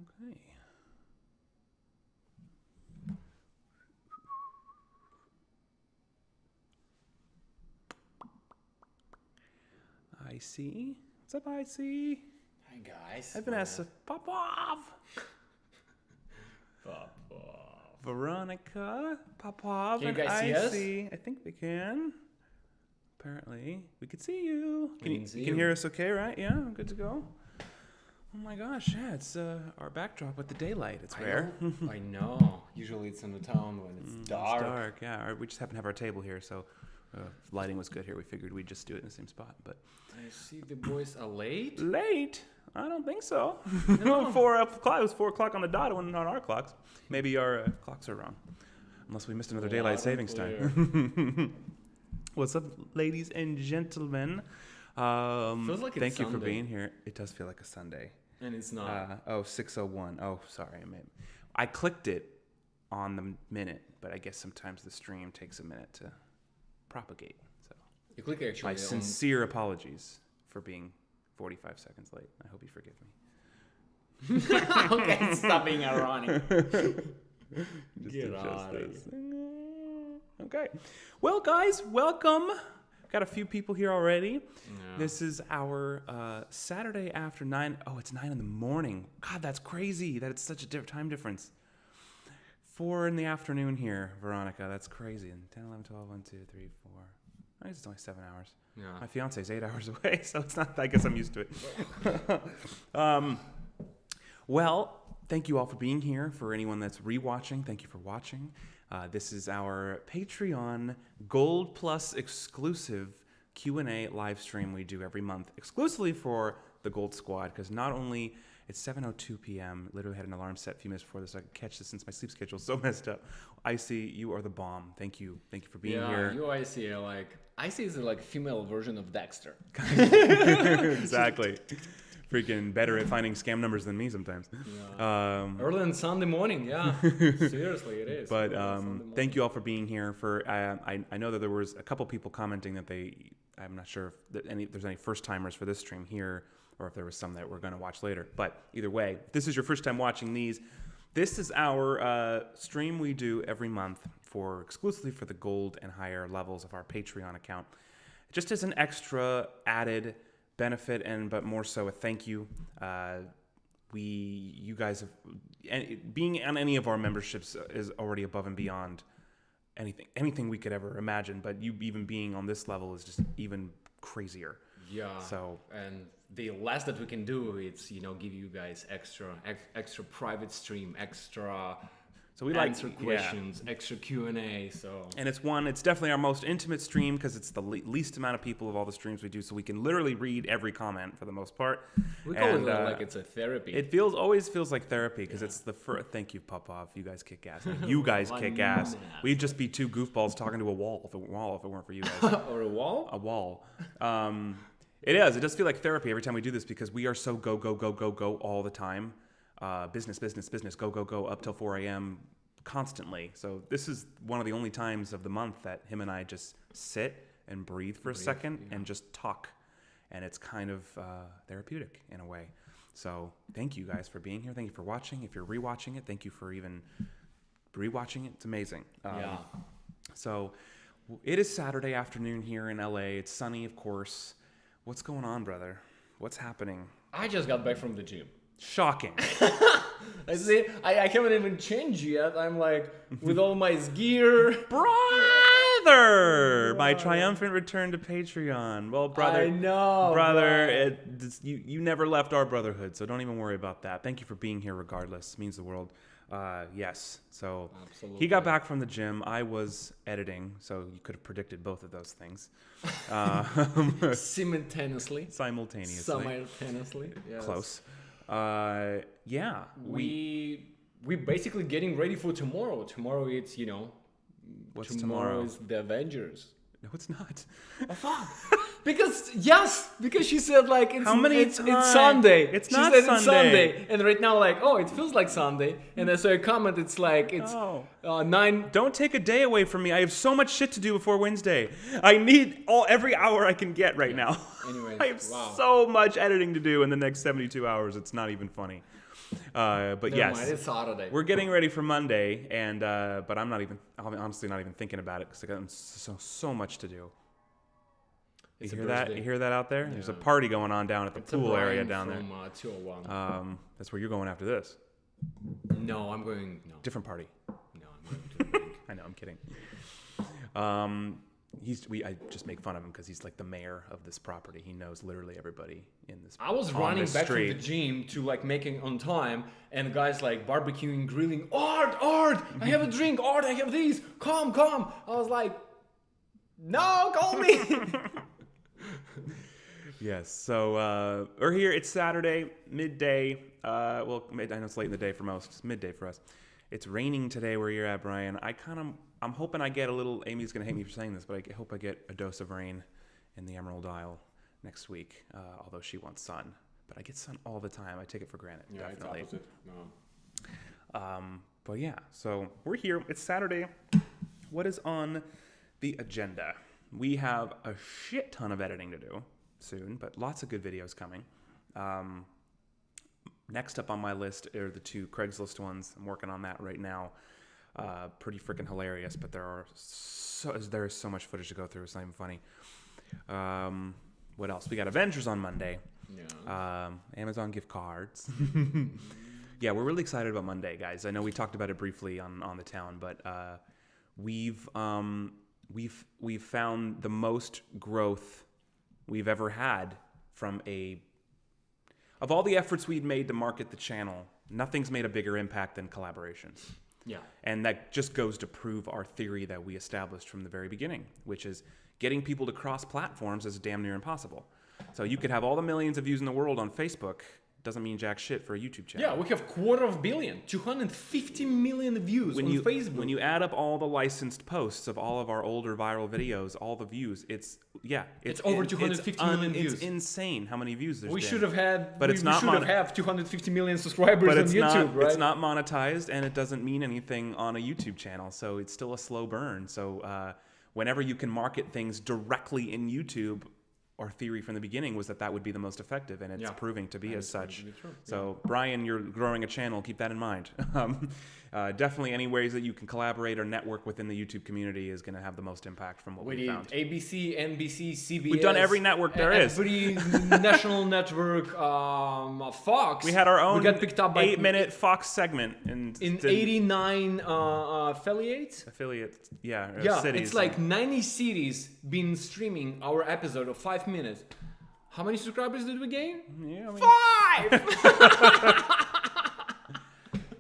Okay. I see. What's up, I see? Hi guys. I've been asked to pop off. Veronica, Popov, Can you and guys see us? I think we can. Apparently, we could see you. We can see you can you. hear us okay, right? Yeah, I'm good to go. Oh my gosh, yeah, it's our backdrop with the daylight. It's rare. I know. Usually it's in the town when it's dark. It's dark, yeah. We just happen to have our table here, so lighting was good here. We figured we'd just do it in the same spot. But I see the boys are late. late? I don't think so. No. 4 o'clock. It was 4 o'clock on the dot. It wasn't on our clocks. Maybe our clocks are wrong, unless we missed another daylight savings time. What's up, ladies and gentlemen? Feels like it's thank you for Sunday. being here. It does feel like a Sunday. And it's not. 6:01. Oh, sorry. I clicked it on the minute, but I guess sometimes the stream takes a minute to propagate. So You click actually my on... sincere apologies for being 45 seconds late. I hope you forgive me. Okay, stop being ironic. Just Get adjust out of this. Okay. Well, guys, welcome. Got a few people here already. Yeah. This is our Saturday after 9. Oh, it's 9 in the morning. God, that's crazy. That it's such a time difference. 4 in the afternoon here, Veronica. That's crazy. And 10, 11, 12, 1, 2, 3, 4. I guess it's only 7 hours. Yeah. My fiance is 8 hours away, so it's not. I guess I'm used to it. Well, thank you all for being here. For anyone that's rewatching, thank you for watching. This is our Patreon Gold Plus exclusive Q&A live stream we do every month, exclusively for the Gold Squad, because not only it's 7:02 p.m. Literally had an alarm set a few minutes before this so I could catch this since my sleep schedule is so messed up. Icy, you are the bomb. Thank you for being here. You Icy are like... Icy is like a female version of Dexter. Exactly. Freaking better at finding scam numbers than me sometimes. Yeah. Early on Sunday morning, yeah. Seriously, it is. But thank you all for being here. I know that there was a couple people commenting that I'm not sure if there's any first timers for this stream here, or if there was some that we're going to watch later. But either way, if this is your first time watching these, this is our stream we do every month exclusively for the gold and higher levels of our Patreon account, just as an extra added benefit, but more so a thank you. You guys have being on any of our memberships is already above and beyond anything we could ever imagine. But you even being on this level is just even crazier. Yeah. So and the last that we can do is give you guys extra private stream, extra. So we answer questions, extra Q&A. And it's definitely our most intimate stream because it's the least amount of people of all the streams we do, so we can literally read every comment for the most part. We call it like it's a therapy. It always feels like therapy because it's the first. Thank you, Popov. You guys kick ass. You guys kick ass. We'd just be two goofballs talking to a wall if it weren't for you guys. Or a wall? A wall. It is. It does feel like therapy every time we do this because we are so go all the time. Business, go up till 4 a.m. constantly. So this is one of the only times of the month that him and I just sit and breathe for a second and just talk. And it's kind of therapeutic in a way. So thank you guys for being here. Thank you for watching. If you're rewatching it, thank you for even rewatching it. It's amazing. So it is Saturday afternoon here in LA. It's sunny, of course. What's going on, brother? What's happening? I just got back from the gym. Shocking. I see. I haven't even changed yet. I'm like with all my gear. Brother! My triumphant return to Patreon. Well, brother. I know. Brother, you never left our brotherhood, so don't even worry about that. Thank you for being here regardless. It means the world. Yes. So Absolutely. He got back from the gym. I was editing, so you could have predicted both of those things. Simultaneously. Simultaneously. Yes. Close. Yeah. We basically getting ready for tomorrow. Tomorrow it's What's tomorrow is the Avengers. No, it's not. Oh, fuck. Because she said like it's it's Sunday. It's she not said Sunday. It's Sunday, and right now like it feels like Sunday, and then so I comment it's like it's 9. Don't take a day away from me. I have so much shit to do before Wednesday. I need every hour I can get right now. Anyways, I have so much editing to do in the next 72 hours. It's not even funny. But Never yes, mind, it's Saturday. we're getting ready for Monday, and but I'm honestly not even thinking about it because I got so much to do. It's you a hear that? birthday. You hear that out there? Yeah. There's a party going on down at the It's a pool area Brian down there. from 201. That's where you're going after this. No, I'm going. No, Different party. no, I'm going to. Drink. I know, I'm kidding. I just make fun of him because he's like the mayor of this property. He knows literally everybody in this. I was on running this back street. from the gym to like making on time, and guys like barbecuing, grilling. Art, I have a drink. Art, I have these. Come. I was like, no, call me. Yes. So we're here. It's Saturday, midday. I know it's late in the day for most. It's midday for us. It's raining today where you're at, Brian. I'm hoping I get a little. Amy's gonna hate me for saying this, but I hope I get a dose of rain in the Emerald Isle next week. Although she wants sun, but I get sun all the time. I take it for granted. Yeah, definitely. it's opposite. No. But yeah, so we're here. It's Saturday. What is on the agenda? We have a shit ton of editing to do soon, but lots of good videos coming. Next up on my list are the 2 Craigslist ones. I'm working on that right now. Pretty freaking hilarious, but there is so much footage to go through. It's not even funny. What else? We got Avengers on Monday. Yeah. Amazon gift cards. Yeah, we're really excited about Monday, guys. I know we talked about it briefly on the town, but we've found the most growth we've ever had from of all the efforts we'd made to market the channel, nothing's made a bigger impact than collaborations. Yeah. And that just goes to prove our theory that we established from the very beginning, which is getting people to cross platforms is damn near impossible. So you could have all the millions of views in the world on Facebook. Doesn't mean jack shit for a YouTube channel. Yeah, we have 250 million, 250 million views on Facebook. When you add up all the licensed posts of all of our older viral videos, all the views, it's over 250 million views. It's insane how many views there's We been. should have had, But it's not we should have 250 million subscribers on YouTube, right? It's not monetized, and it doesn't mean anything on a YouTube channel, so it's still a slow burn. So whenever you can market things directly in YouTube, our theory from the beginning was that would be the most effective, and it's proving to be as such. So, Brian, you're growing a channel. Keep that in mind. Definitely any ways that you can collaborate or network within the YouTube community is going to have the most impact from what we found. ABC, NBC, CBS. We've done every network there is. Every national network, Fox. We had our own we got picked up by 8-minute Fox segment. In 89 affiliates. Cities. It's like 90 cities been streaming our episode of 5 minutes. How many subscribers did we gain? 5!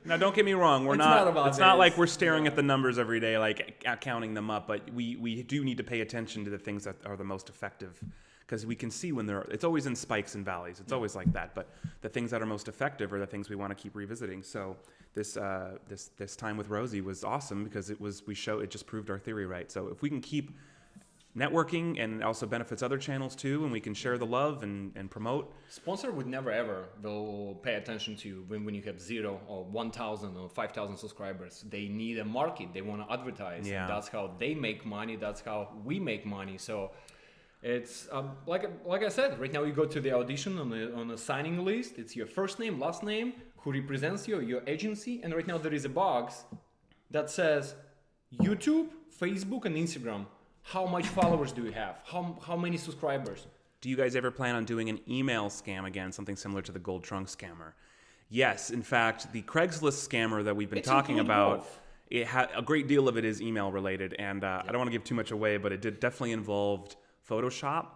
Now, don't get me wrong. It's not like we're staring at the numbers every day, like counting them up. But we do need to pay attention to the things that are the most effective, because we can see when it's always in spikes and valleys. It's always like that. But the things that are most effective are the things we want to keep revisiting. So this time with Rosie was awesome because it just proved our theory right. So if we can keep networking, and also benefits other channels too, and we can share the love and promote. Sponsor would never ever will pay attention to when you have 0 or 1,000 or 5,000 subscribers. They need a market. They want to advertise. Yeah. And that's how they make money. That's how we make money. So it's like I said, right now you go to the audition on a signing list. It's your first name, last name, who represents you, your agency, and right now there is a box that says YouTube, Facebook, and Instagram. How much followers do you have? How many subscribers? Do you guys ever plan on doing an email scam again, something similar to the Gold Trunk scammer? Yes, in fact, the Craigslist scammer that we've been talking about, a great deal of it is email related, and I don't want to give too much away, but it definitely involved Photoshop,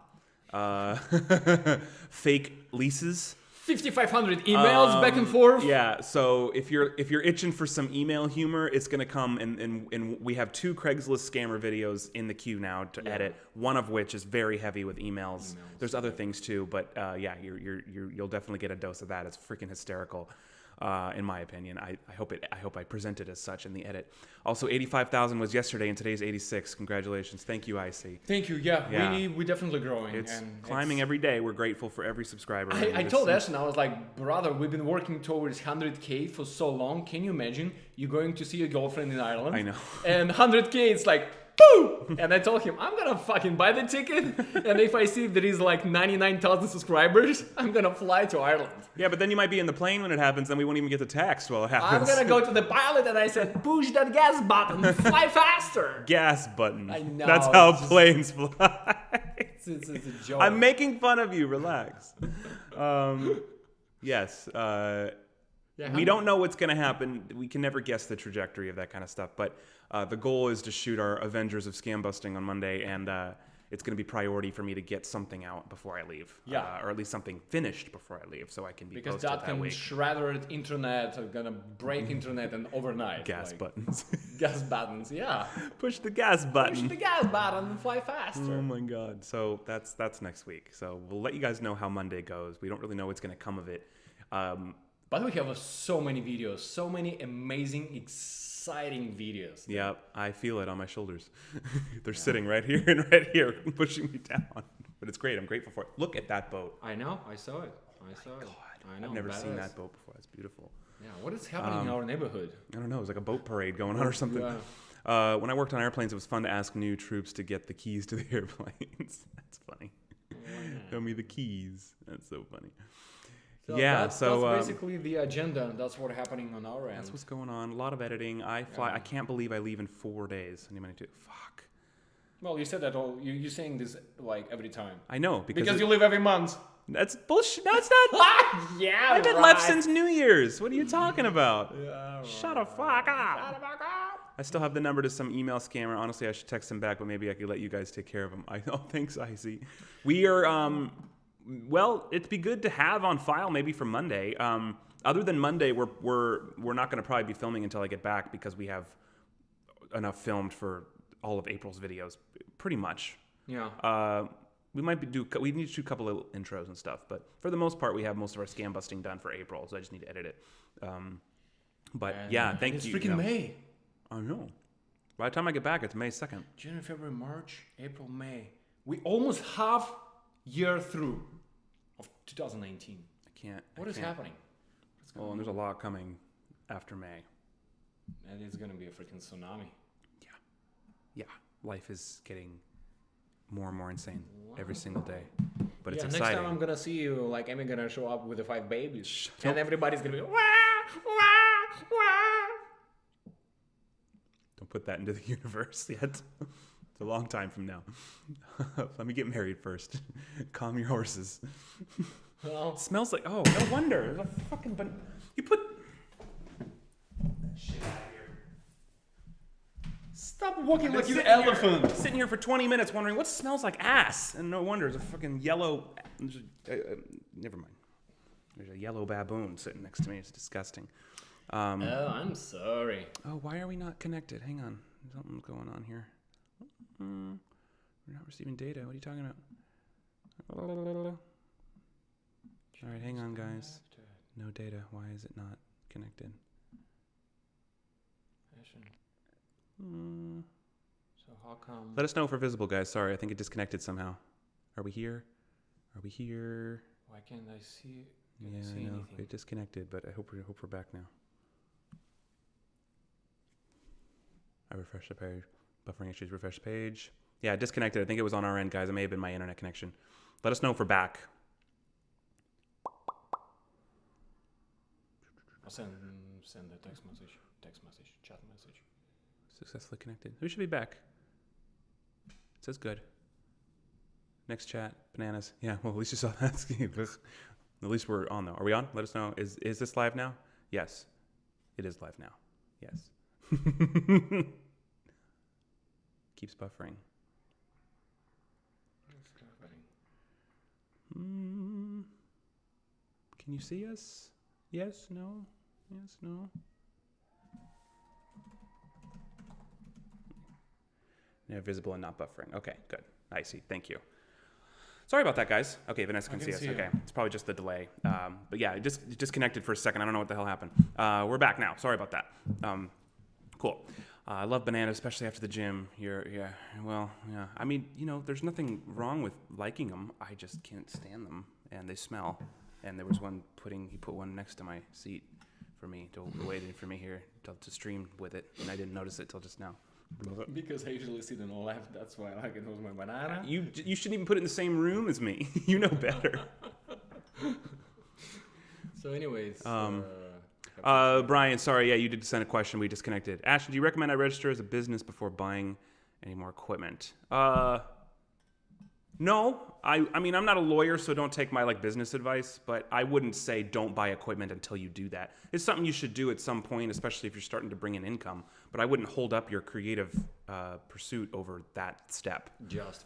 fake leases. 5,500 emails back and forth. Yeah, so if you're itching for some email humor, it's gonna come, and we have 2 Craigslist scammer videos in the queue now to edit. One of which is very heavy with emails. There's other things too, but you'll definitely get a dose of that. It's freaking hysterical. In my opinion, I hope I present it as such in the edit. Also, 85,000 was yesterday, and today's 86. Congratulations, thank you, IC. Thank you. Yeah. We're definitely growing. It's climbing every day. We're grateful for every subscriber. I told Ashton, I was like, brother, we've been working towards 100K for so long. Can you imagine you going to see your girlfriend in Ireland? I know. And 100K, it's like boo! And I told him, I'm gonna fucking buy the ticket, and if I see there is like 99,000 subscribers, I'm gonna fly to Ireland. Yeah, but then you might be in the plane when it happens, then we won't even get the text while it I'm happens. gonna go to the pilot, and I said, push that gas button, fly faster. Gas button. I know, That's how it's just- planes fly. It's a joke. I'm making fun of you. Relax. Yes. We don't know what's going to happen. We can never guess the trajectory of that kind of stuff. But the goal is to shoot our Avengers of Scam Busting on Monday, and it's going to be priority for me to get something out before I leave. Yeah. Or at least something finished before I leave, so I can be because posted that can week. shredder internet, are gonna break internet and overnight. Gas like, buttons. Gas buttons, yeah. Push the gas button. Push the gas button and fly faster. Oh my god. So that's next week. So we'll let you guys know how Monday goes. We don't really know what's going to come of it. But we have so many videos, so many amazing, exciting videos. Yeah, I feel it on my shoulders. They're sitting right here and right here, pushing me down. But it's great. I'm grateful for it. Look at that boat. I know. I saw it. God, I know. I've never seen badass. that boat before. It's beautiful. Yeah. What is happening in our neighborhood? I don't know. It was like a boat parade going on or something. Yeah. When I worked on airplanes, it was fun to ask new troops to get the keys to the airplanes. That's funny. Show me the keys. That's so funny. So yeah, that's basically the agenda. That's what's happening on our end. That's what's going on. A lot of editing. I fly. I can't believe I leave in 4 days. Fuck. Well, you said that all. You're saying this like every time. I know Because you live every month. That's bullshit. No, it's not. Yeah, I've been left since New Year's. What are you talking about? Yeah, Shut the fuck up. I still have the number to some email scammer. Honestly, I should text him back, but maybe I could let you guys take care of him. Thanks, Icy. We are, well, it'd be good to have on file maybe for Monday. Other than Monday, we're not going to probably be filming until I get back because we have enough filmed for all of April's videos, pretty much. Yeah. We might we need to shoot a couple of intros and stuff, but for the most part, we have most of our scam busting done for April, so I just need to edit it. But yeah, thank it's you. It's freaking May. I know. By the time I get back, it's May 2nd. January, February, March, April, May. We almost half year through of 2019. What is happening? Well, and there's a lot coming after May. And it's gonna be a freaking tsunami. Yeah. Life is getting more and more insane every single day. But it's next exciting. time I'm gonna see you, like Emmy gonna show up with the 5 babies. up. And everybody's gonna be wah, wah, wah. Don't put that into the universe yet. It's a long time from now. Let me get married first. Calm your horses. Well, It smells like, oh, no wonder. There's a fucking, you put that shit out of here. stop walking like an Sitting elephant. Here, sitting here for 20 minutes wondering what smells like ass. And no wonder, there's a fucking yellow, never mind. There's a yellow baboon sitting next to me. It's disgusting. Oh, I'm sorry. Oh, why are we not connected? Hang on. Something's going on here. We're not receiving data. What are you talking about? All right, hang on, guys. No data. Why is it not connected? So how come? Let us know if we're visible, guys. Sorry, I think it disconnected somehow. Are we here? Are we here? Why can't I see? Yeah, see I know. anything? It disconnected, but I hope we're back now. I refreshed the page. Buffering issues. Refresh page. Yeah, disconnected. I think it was on our end, guys. It may have been my internet connection. Let us know if we're back. I'll send a text message, chat message. Successfully connected. We should be back. It says good. Next chat. Bananas. Yeah, well, at least you saw that. At least we're on, though. Are we on? Let us know. Is this live now? Yes. It is live now. Yes. Keeps buffering. Can you see us? Yes, no? Yes, no? Yeah, visible and not buffering. Okay, good. I see. Thank you. Sorry about that, guys. Okay, Vanessa can see us. Okay, it's probably just the delay. But yeah, it just disconnected for a second. I don't know what the hell happened. We're back now. Sorry about that. Cool. I love bananas, especially after the gym. Yeah. I mean, there's nothing wrong with liking them. I just can't stand them, and they smell. And there was he put one next to my seat for me, waiting for me here to stream with it, and I didn't notice it till just now. Love it. Because I usually sit on the left, that's why I like it with my banana. You shouldn't even put it in the same room as me. You know better. So anyways... Brian, sorry, yeah, you did send a question. We disconnected. Ashton, do you recommend I register as a business before buying any more equipment? No. I mean, I'm not a lawyer, so don't take my business advice, but I wouldn't say don't buy equipment until you do that. It's something you should do at some point, especially if you're starting to bring in income, but I wouldn't hold up your creative pursuit over that step.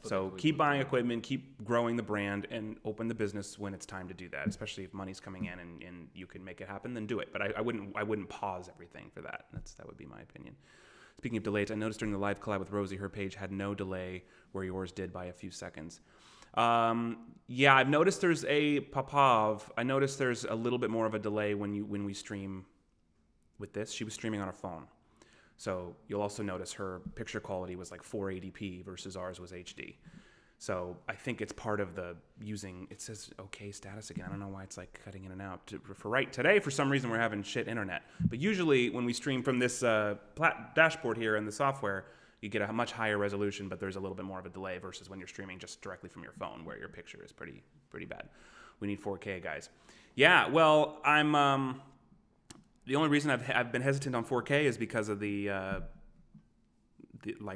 So keep buying equipment, keep growing the brand, and open the business when it's time to do that, especially if money's coming in and you can make it happen, then do it. But I wouldn't pause everything for that. That would be my opinion. Speaking of delays, I noticed during the live collab with Rosie, her page had no delay where yours did by a few seconds. Yeah, I've noticed there's I noticed there's a little bit more of a delay when we stream with this. She was streaming on her phone. So you'll also notice her picture quality was 480p versus ours was HD. So I think it's part of it says okay status again. I don't know why it's cutting in and out. Today, for some reason, we're having shit internet. But usually when we stream from this dashboard here in the software, you get a much higher resolution, but there's a little bit more of a delay versus when you're streaming just directly from your phone where your picture is pretty bad. We need 4K, guys. Yeah, well, I'm... the only reason I've been hesitant on 4K is because of the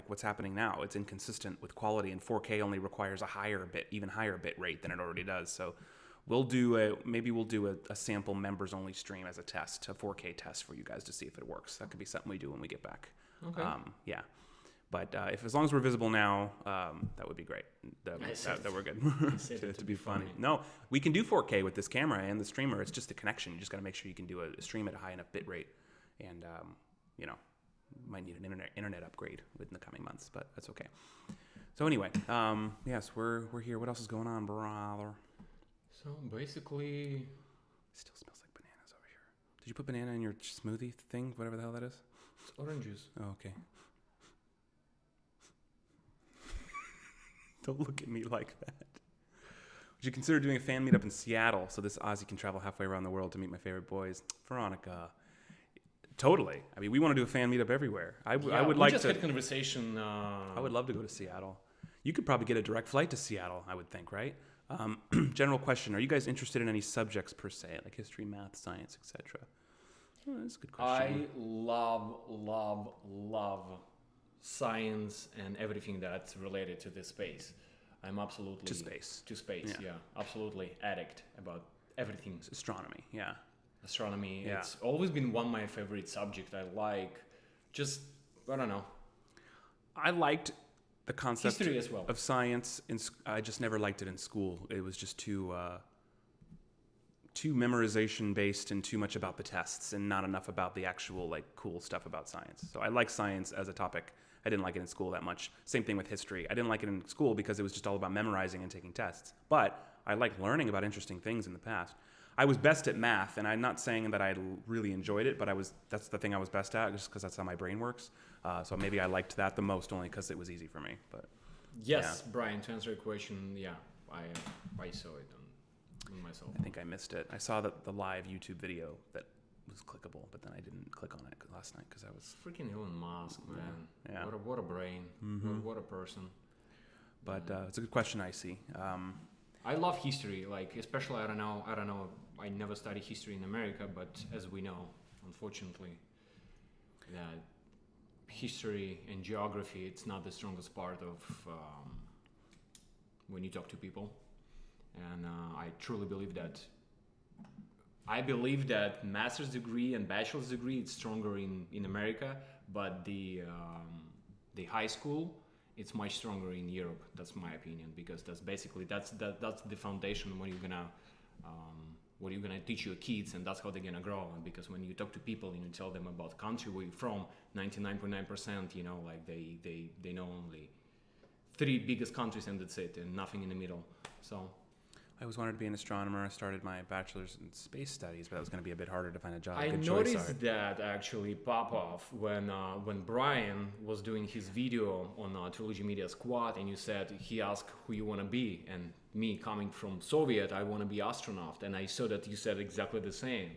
what's happening now. It's inconsistent with quality, and 4K only requires even higher bit rate than it already does. So we'll do a sample members only stream as a 4K test for you guys to see if it works. That could be something we do when we get back. Okay. Yeah. But as long as we're visible now, that would be great. That we're good. to be funny. No, we can do 4K with this camera and the streamer. It's just the connection. You just got to make sure you can do a stream at a high enough bit rate, and might need an internet upgrade within the coming months, but that's okay. So anyway, yes, we're here. What else is going on, brother? So basically, it still smells like bananas over here. Did you put banana in your smoothie thing? Whatever the hell that is. It's orange juice. Oh, okay. Don't look at me like that. Would you consider doing a fan meetup in Seattle so this Aussie can travel halfway around the world to meet my favorite boys? Veronica. Totally. I mean, we want to do a fan meetup everywhere. I would like to. Had conversation. I would love to go to Seattle. You could probably get a direct flight to Seattle, I would think, right? General question: are you guys interested in any subjects per se, like history, math, science, etc.? Oh, that's a good question. I love science and everything that's related to this space. I'm absolutely to space. Yeah, absolutely addict about everything. It's astronomy, yeah. Astronomy. Yeah. It's always been one of my favorite subjects. I don't know. I liked the concept history as well of science. I just never liked it in school. It was just too memorization based and too much about the tests and not enough about the actual cool stuff about science. So I like science as a topic. I didn't like it in school that much. Same thing with history. I didn't like it in school because it was just all about memorizing and taking tests. But I like learning about interesting things in the past. I was best at math, and I'm not saying that I really enjoyed it, but that's the thing I was best at, just because that's how my brain works. So maybe I liked that the most only because it was easy for me. But yes, yeah. Brian, to answer your question, yeah, I saw it on myself. I think I missed it. I saw the live YouTube video that was clickable, but then I didn't click on it last night because I was freaking Elon Musk, man. Yeah. What a brain. Mm-hmm. What a person. But it's a good question, I see. I love history, especially I don't know. I never studied history in America, but as we know, unfortunately, that history and geography, it's not the strongest part of when you talk to people. And I truly believe that. I believe that master's degree and bachelor's degree it's stronger in America, but the high school it's much stronger in Europe. That's my opinion, because that's the foundation when you're gonna what you're gonna teach your kids, and that's how they're gonna grow. And because when you talk to people and you tell them about country where you're from, 99.9%, they know only 3 biggest countries and that's it, and nothing in the middle. So. I always wanted to be an astronomer. I started my bachelor's in space studies, but that was going to be a bit harder to find a job. I noticed that actually pop off when Brian was doing his video on Trilogy Media Squad, and you said he asked who you want to be, and me coming from Soviet, I want to be astronaut, and I saw that you said exactly the same.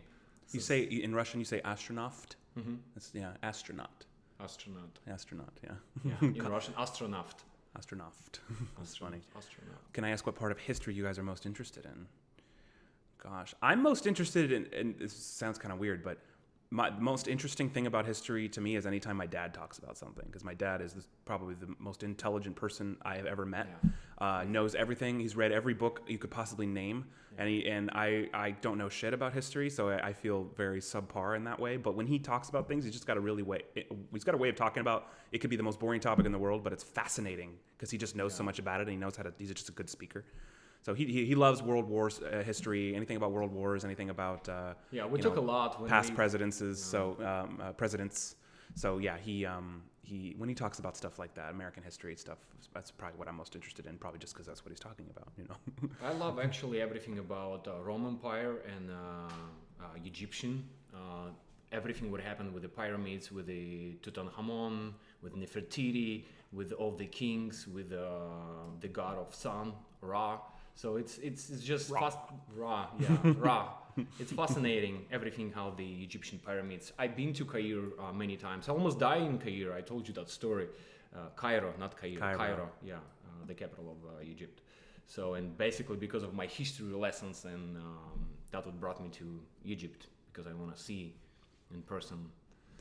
You say in Russian, you say astronaut. Mm-hmm. Astronaut. Astronaut. Astronaut, yeah. Yeah. In Russian, astronaut. Astronaut. That's funny. Astronaut. Can I ask what part of history you guys are most interested in? Gosh, I'm most interested in, and this sounds kind of weird, but my most interesting thing about history to me is anytime my dad talks about something, because my dad is probably the most intelligent person I have ever met. Knows everything. He's read every book you could possibly name, and I don't know shit about history, so I feel very subpar in that way. But when he talks about things, he's just got a he's got a way of talking about. It could be the most boring topic in the world, but it's fascinating because he just knows so much about it, and he knows how to. He's just a good speaker. So he loves World Wars history, anything about World Wars, anything about we took a lot when past presidents. Presidents. So yeah, he when he talks about stuff like that, American history stuff, that's probably what I'm most interested in. Probably just because that's what he's talking about, you know. I love actually everything about Roman Empire and Egyptian. Everything what happened with the pyramids, with the Tutankhamun, with Nefertiti, with all the kings, with the god of sun, Ra. So it's just Ra. It's fascinating everything how the Egyptian pyramids. I've been to Cairo many times. I almost died in Cairo. I told you that story. Cairo, not Cairo. Cairo, yeah, the capital of Egypt. So and basically because of my history lessons and that what brought me to Egypt because I want to see in person.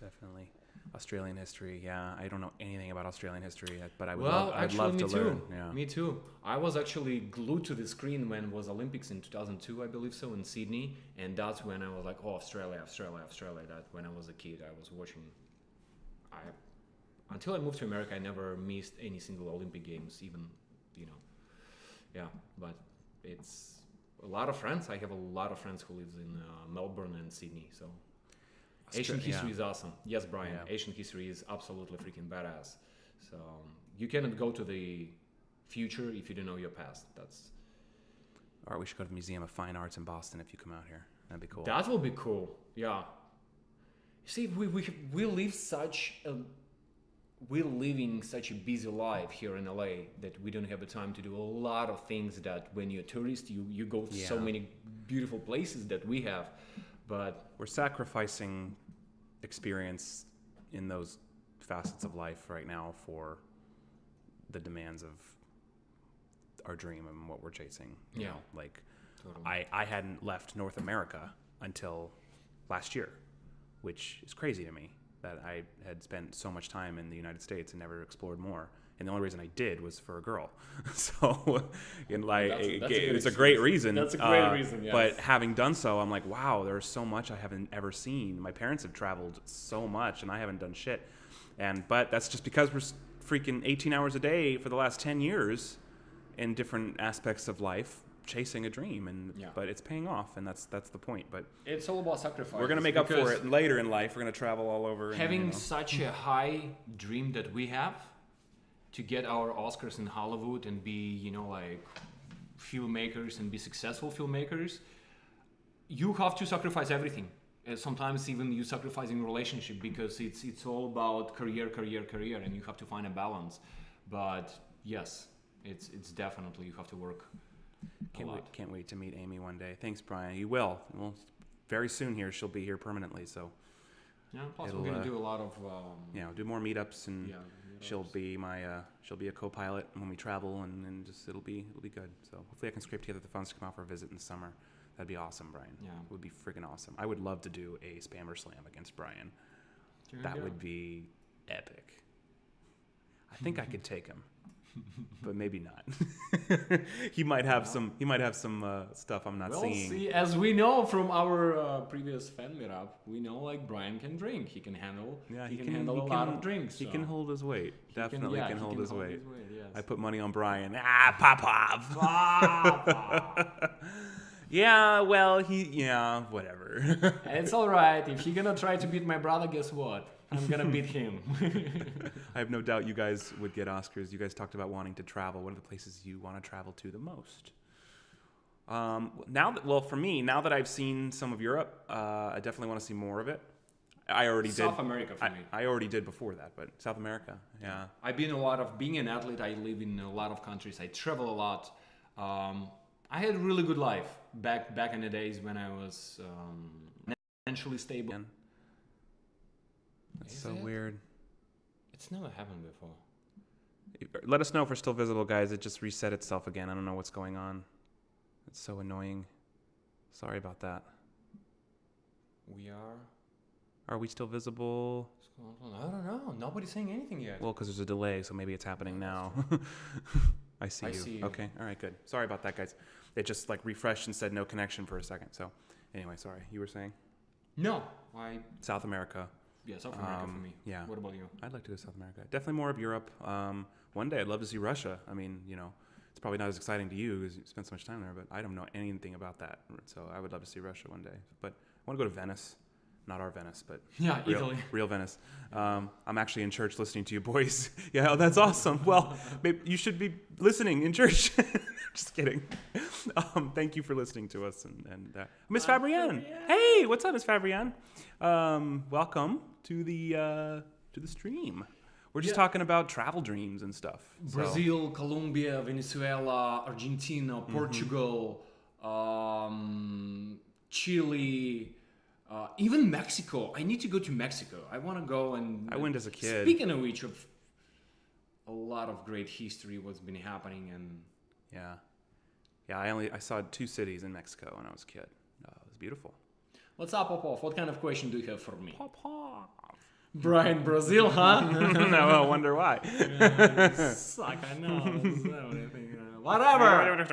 Definitely. Australian history, yeah. I don't know anything about Australian history, but I'd actually, love me to too. learn. Yeah. Me too. I was actually glued to the screen when it was Olympics in 2002, I believe so, in Sydney. And that's when I was like, oh, Australia. That when I was a kid, I was watching. Until I moved to America, I never missed any single Olympic Games, even, you know. Yeah, but it's a lot of friends. I have a lot of friends who live in Melbourne and Sydney, so... Asian history is awesome. Yes, Brian. Yeah. Asian history is absolutely freaking badass. So you cannot go to the future if you don't know your past. That's. All right, we should go to the Museum of Fine Arts in Boston if you come out here. That'd be cool. That will be cool. Yeah. See, we live we're living such a busy life here in LA that we don't have the time to do a lot of things that when you're a tourist you go to so many beautiful places that we have. But we're sacrificing experience in those facets of life right now for the demands of our dream and what we're chasing. You know, like totally. I hadn't left North America until last year, which is crazy to me that I had spent so much time in the United States and never explored more. And the only reason I did was for a girl. So, it's a great reason. That's a great reason, yes. But having done so, I'm like, wow, there's so much I haven't ever seen. My parents have traveled so much, and I haven't done shit. But that's just because we're freaking 18 hours a day for the last 10 years in different aspects of life, chasing a dream. But it's paying off, and that's the point. But it's all about sacrifice. We're going to make up for it later in life. We're going to travel all over. Having such a high dream that we have, to get our Oscars in Hollywood and be, like filmmakers and be successful filmmakers, you have to sacrifice everything. Sometimes even you sacrificing relationship because it's all about career, and you have to find a balance. But yes, it's definitely you have to work. Can't wait to meet Amy one day. Thanks, Brian. You will. Well, very soon here. She'll be here permanently. So. Yeah. Plus, we're gonna do a lot of. Do more meetups and. Yeah. She'll be a co-pilot when we travel, and just it'll be good. So hopefully I can scrape together the funds to come out for a visit in the summer. That'd be awesome, Brian. Yeah, it would be freaking awesome. I would love to do a spammer slam against Brian. That would be epic. I think I could take him, but maybe not. He might have some stuff I'm not seeing. See, as we know from our previous fan meetup, we know like Brian can drink. He can handle. Yeah, he can handle a lot of drinks. He can hold his weight. Definitely can hold his weight. Yes. I put money on Brian. Pop. Yeah, well, whatever. It's all right. If you're gonna try to beat my brother, guess what? I'm gonna beat him. I have no doubt you guys would get Oscars. You guys talked about wanting to travel. What are the places you want to travel to the most? For me, now that I've seen some of Europe, I definitely want to see more of it. I already did. South America for me. I already did before that, but South America, yeah. I've been being an athlete. I live in a lot of countries. I travel a lot. I had a really good life back in the days when I was financially stable. That's so weird. It's never happened before. Let us know if we're still visible, guys. It just reset itself again. I don't know what's going on. It's so annoying. Sorry about that. We are. Are we still visible? I don't know. Nobody's saying anything yet. Well, because there's a delay, so maybe it's happening now. I see you. Okay. All right. Good. Sorry about that, guys. It just like refreshed and said no connection for a second. So, anyway, sorry. You were saying? No. South America. Yeah, South America for me. Yeah. What about you? I'd like to go to South America. Definitely more of Europe. One day I'd love to see Russia. I mean, it's probably not as exciting to you because you spent so much time there, but I don't know anything about that. So I would love to see Russia one day. But I want to go to Venice. Not our Venice, but Italy. Real Venice. I'm actually in church listening to you boys. Yeah, oh, that's awesome. Well, maybe you should be listening in church. Just kidding. Thank you for listening to us. And Miss Fabrienne. Hey, what's up, Miss Fabrienne? Welcome to the stream. We're just talking about travel dreams and stuff. Brazil, Colombia, Venezuela, Argentina, Portugal, Chile. Even Mexico. I need to go to Mexico. I want to go and... I went as a kid. Speaking of which, a lot of great history was been happening and... Yeah, I saw 2 cities in Mexico when I was a kid. It was beautiful. What's up, Popov? What kind of question do you have for me? Popov. Brian, Brazil, huh? No, I wonder why. Suck, I know. Whatever.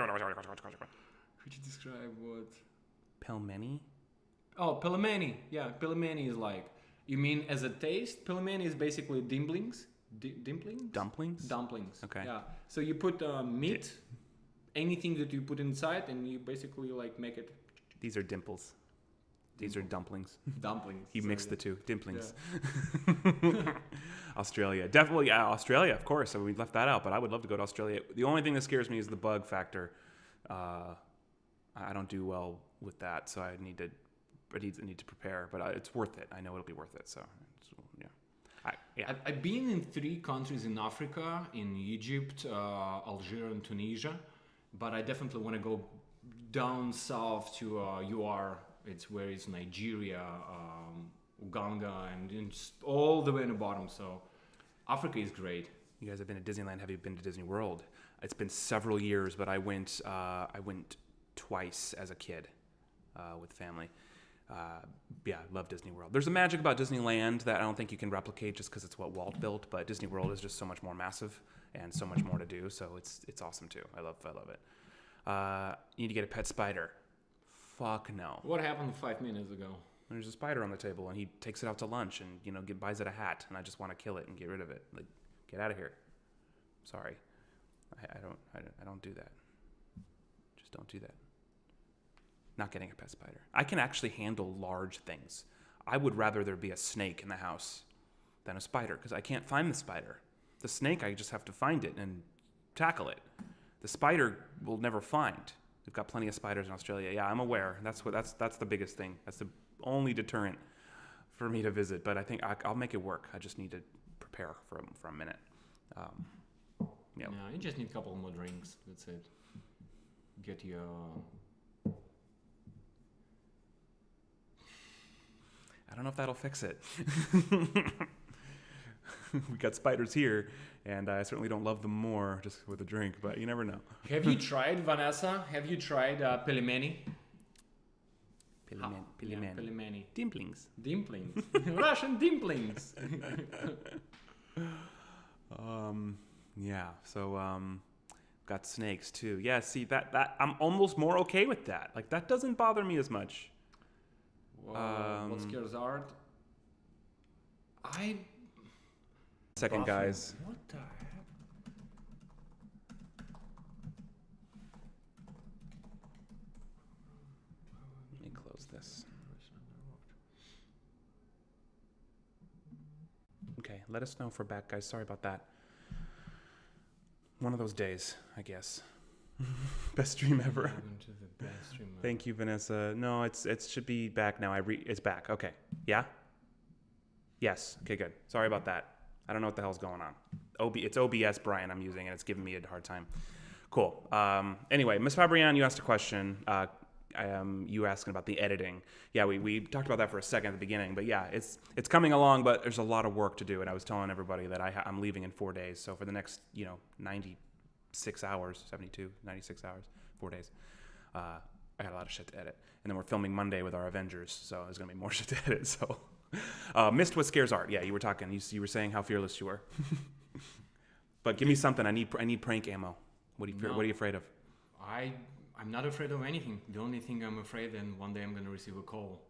Could you describe what... Pelmeni? Oh, pelmeni. Yeah, pelmeni is like... You mean as a taste? Pelmeni is basically dumplings. Dumplings? Dumplings. Okay. Yeah. So you put meat, anything that you put inside, and you basically like make it... These are dimples. These are dumplings. Dumplings. He mixed the two. Dimplings. Yeah. Australia. Definitely, yeah, Australia, of course. I mean, we left that out, but I would love to go to Australia. The only thing that scares me is the bug factor. I don't do well with that, so I need to prepare, but it's worth it. I know it'll be worth it, so yeah. I've been in 3 countries in Africa, in Egypt, Algeria, and Tunisia, but I definitely want to go down south to UR. It's where it's Nigeria, Uganda, and just all the way in the bottom. So Africa is great. You guys have been to Disneyland. Have you been to Disney World? It's been several years, but I went twice as a kid with family. Yeah, I love Disney World. There's a magic about Disneyland that I don't think you can replicate just because it's what Walt built, but Disney World is just so much more massive and so much more to do, so it's awesome too. I love it. You need to get a pet spider. Fuck no. What happened 5 minutes ago? There's a spider on the table, and he takes it out to lunch, and buys it a hat, and I just want to kill it and get rid of it. Like, get out of here. Sorry, I don't do that. Just don't do that. Not getting a pet spider. I can actually handle large things. I would rather there be a snake in the house than a spider because I can't find the spider. The snake, I just have to find it and tackle it. The spider we'll never find. We've got plenty of spiders in Australia. Yeah, I'm aware. That's the biggest thing. That's the only deterrent for me to visit. But I think I'll make it work. I just need to prepare for a minute. Yeah, you just need a couple more drinks. That's it. Get your... I don't know if that'll fix it. We got spiders here, and I certainly don't love them more just with a drink, but you never know. Have you tried, Vanessa? Have you tried pelmeni? Pelmeni. Dimplings. Russian dimplings. Yeah, so got snakes too. Yeah, see that I'm almost more okay with that. Like that doesn't bother me as much. What scares Art? Second, guys. What the heck? Let me close this. Okay, let us know if we're back, guys. Sorry about that. One of those days, I guess. Best stream ever. Thank you, Vanessa. No, it should be back now. It's back. Okay. Yeah? Yes. Okay, good. Sorry about that. I don't know what the hell's going on. It's OBS, Brian, I'm using, and it's giving me a hard time. Cool. Anyway, Ms. Fabrienne, you asked a question. you asking about the editing. Yeah, we talked about that for a second at the beginning, but yeah, it's coming along, but there's a lot of work to do. And I was telling everybody that I'm leaving in 4 days. So for the next, 96 hours, 72, 96 hours, 4 days, I got a lot of shit to edit. And then we're filming Monday with our Avengers, so there's going to be more shit to edit. So, missed what scares Art. Yeah, you were talking. You were saying how fearless you were. But give me something. I need prank ammo. What are you afraid of? I'm not afraid of anything. The only thing I'm afraid, and one day I'm going to receive a call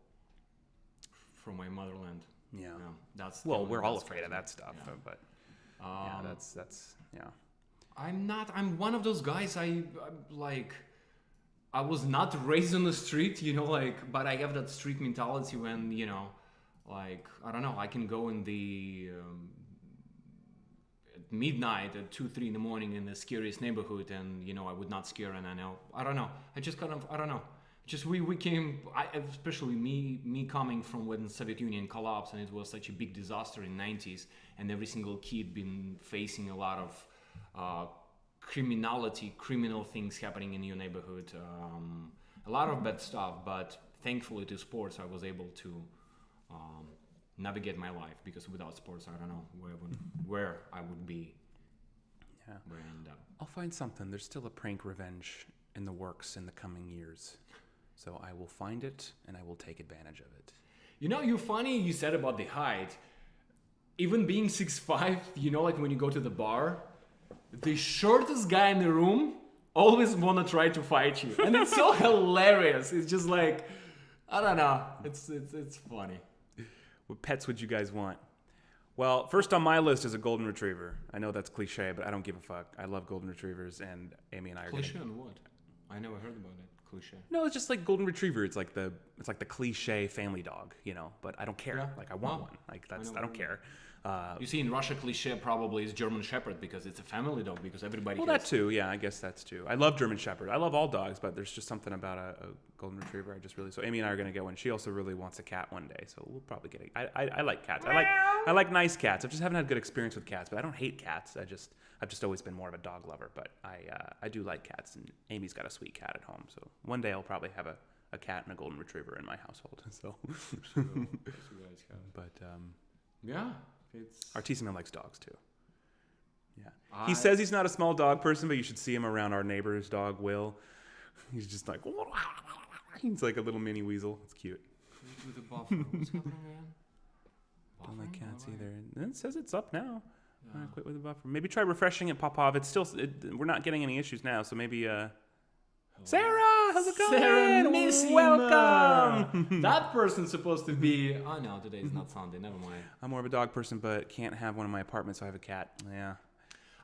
from my motherland. Yeah. That's we're all afraid of that stuff, yeah. but that's yeah. I'm one of those guys. I'm like, I was not raised on the street, but I have that street mentality when, like, I don't know, I can go in the at midnight at 2-3 in the morning in the scariest neighborhood, and I would not scare. And I don't know, I just kind of, I don't know, just we came, especially me coming from when the Soviet Union collapsed, and it was such a big disaster in 90s, and every single kid been facing a lot of criminal things happening in your neighborhood, a lot of bad stuff, but thankfully to sports I was able to navigate my life, because without sports I don't know where I would be. Yeah. Where I end up. I'll find something. There's still a prank revenge in the works in the coming years, so I will find it and I will take advantage of it. You're funny you said about the height. Even being 6'5", like when you go to the bar, the shortest guy in the room always want to try to fight you, and it's so hilarious. It's just like, I don't know, it's funny. What pets would you guys want? Well, first on my list is a golden retriever. I know that's cliche, but I don't give a fuck. I love golden retrievers, and Amy and I are cliche on what? I never heard about it. Cliche. No, it's just like golden retriever. It's like the cliche family dog, But I don't care. Yeah. Like I want one. Like I don't care. You see, in Russia, cliche probably is German Shepherd, because it's a family dog, because everybody. Well, that too. Yeah, I guess that's too. I love German Shepherd. I love all dogs, but there's just something about a golden retriever. So Amy and I are gonna get one. She also really wants a cat one day, so we'll probably get it. I like cats. I like nice cats. I just haven't had good experience with cats, but I don't hate cats. I've just always been more of a dog lover, but I do like cats, and Amy's got a sweet cat at home. So one day I'll probably have a cat and a golden retriever in my household. So, but yeah. Artesiman likes dogs too. Yeah, he says he's not a small dog person, but you should see him around our neighbor's dog, Will. He's just like, he's like a little mini weasel. It's cute. With the buffer. What's happening, man? Don't like cats either. And it says it's up now. Quit with the buffer. Maybe try refreshing it, Popov. It's still. We're not getting any issues now, so maybe. Sarah, how's it going? Sarah, welcome. That person's supposed to be. Oh no, today's not Sunday. Never mind. I'm more of a dog person, but can't have one in my apartment, so I have a cat. Yeah,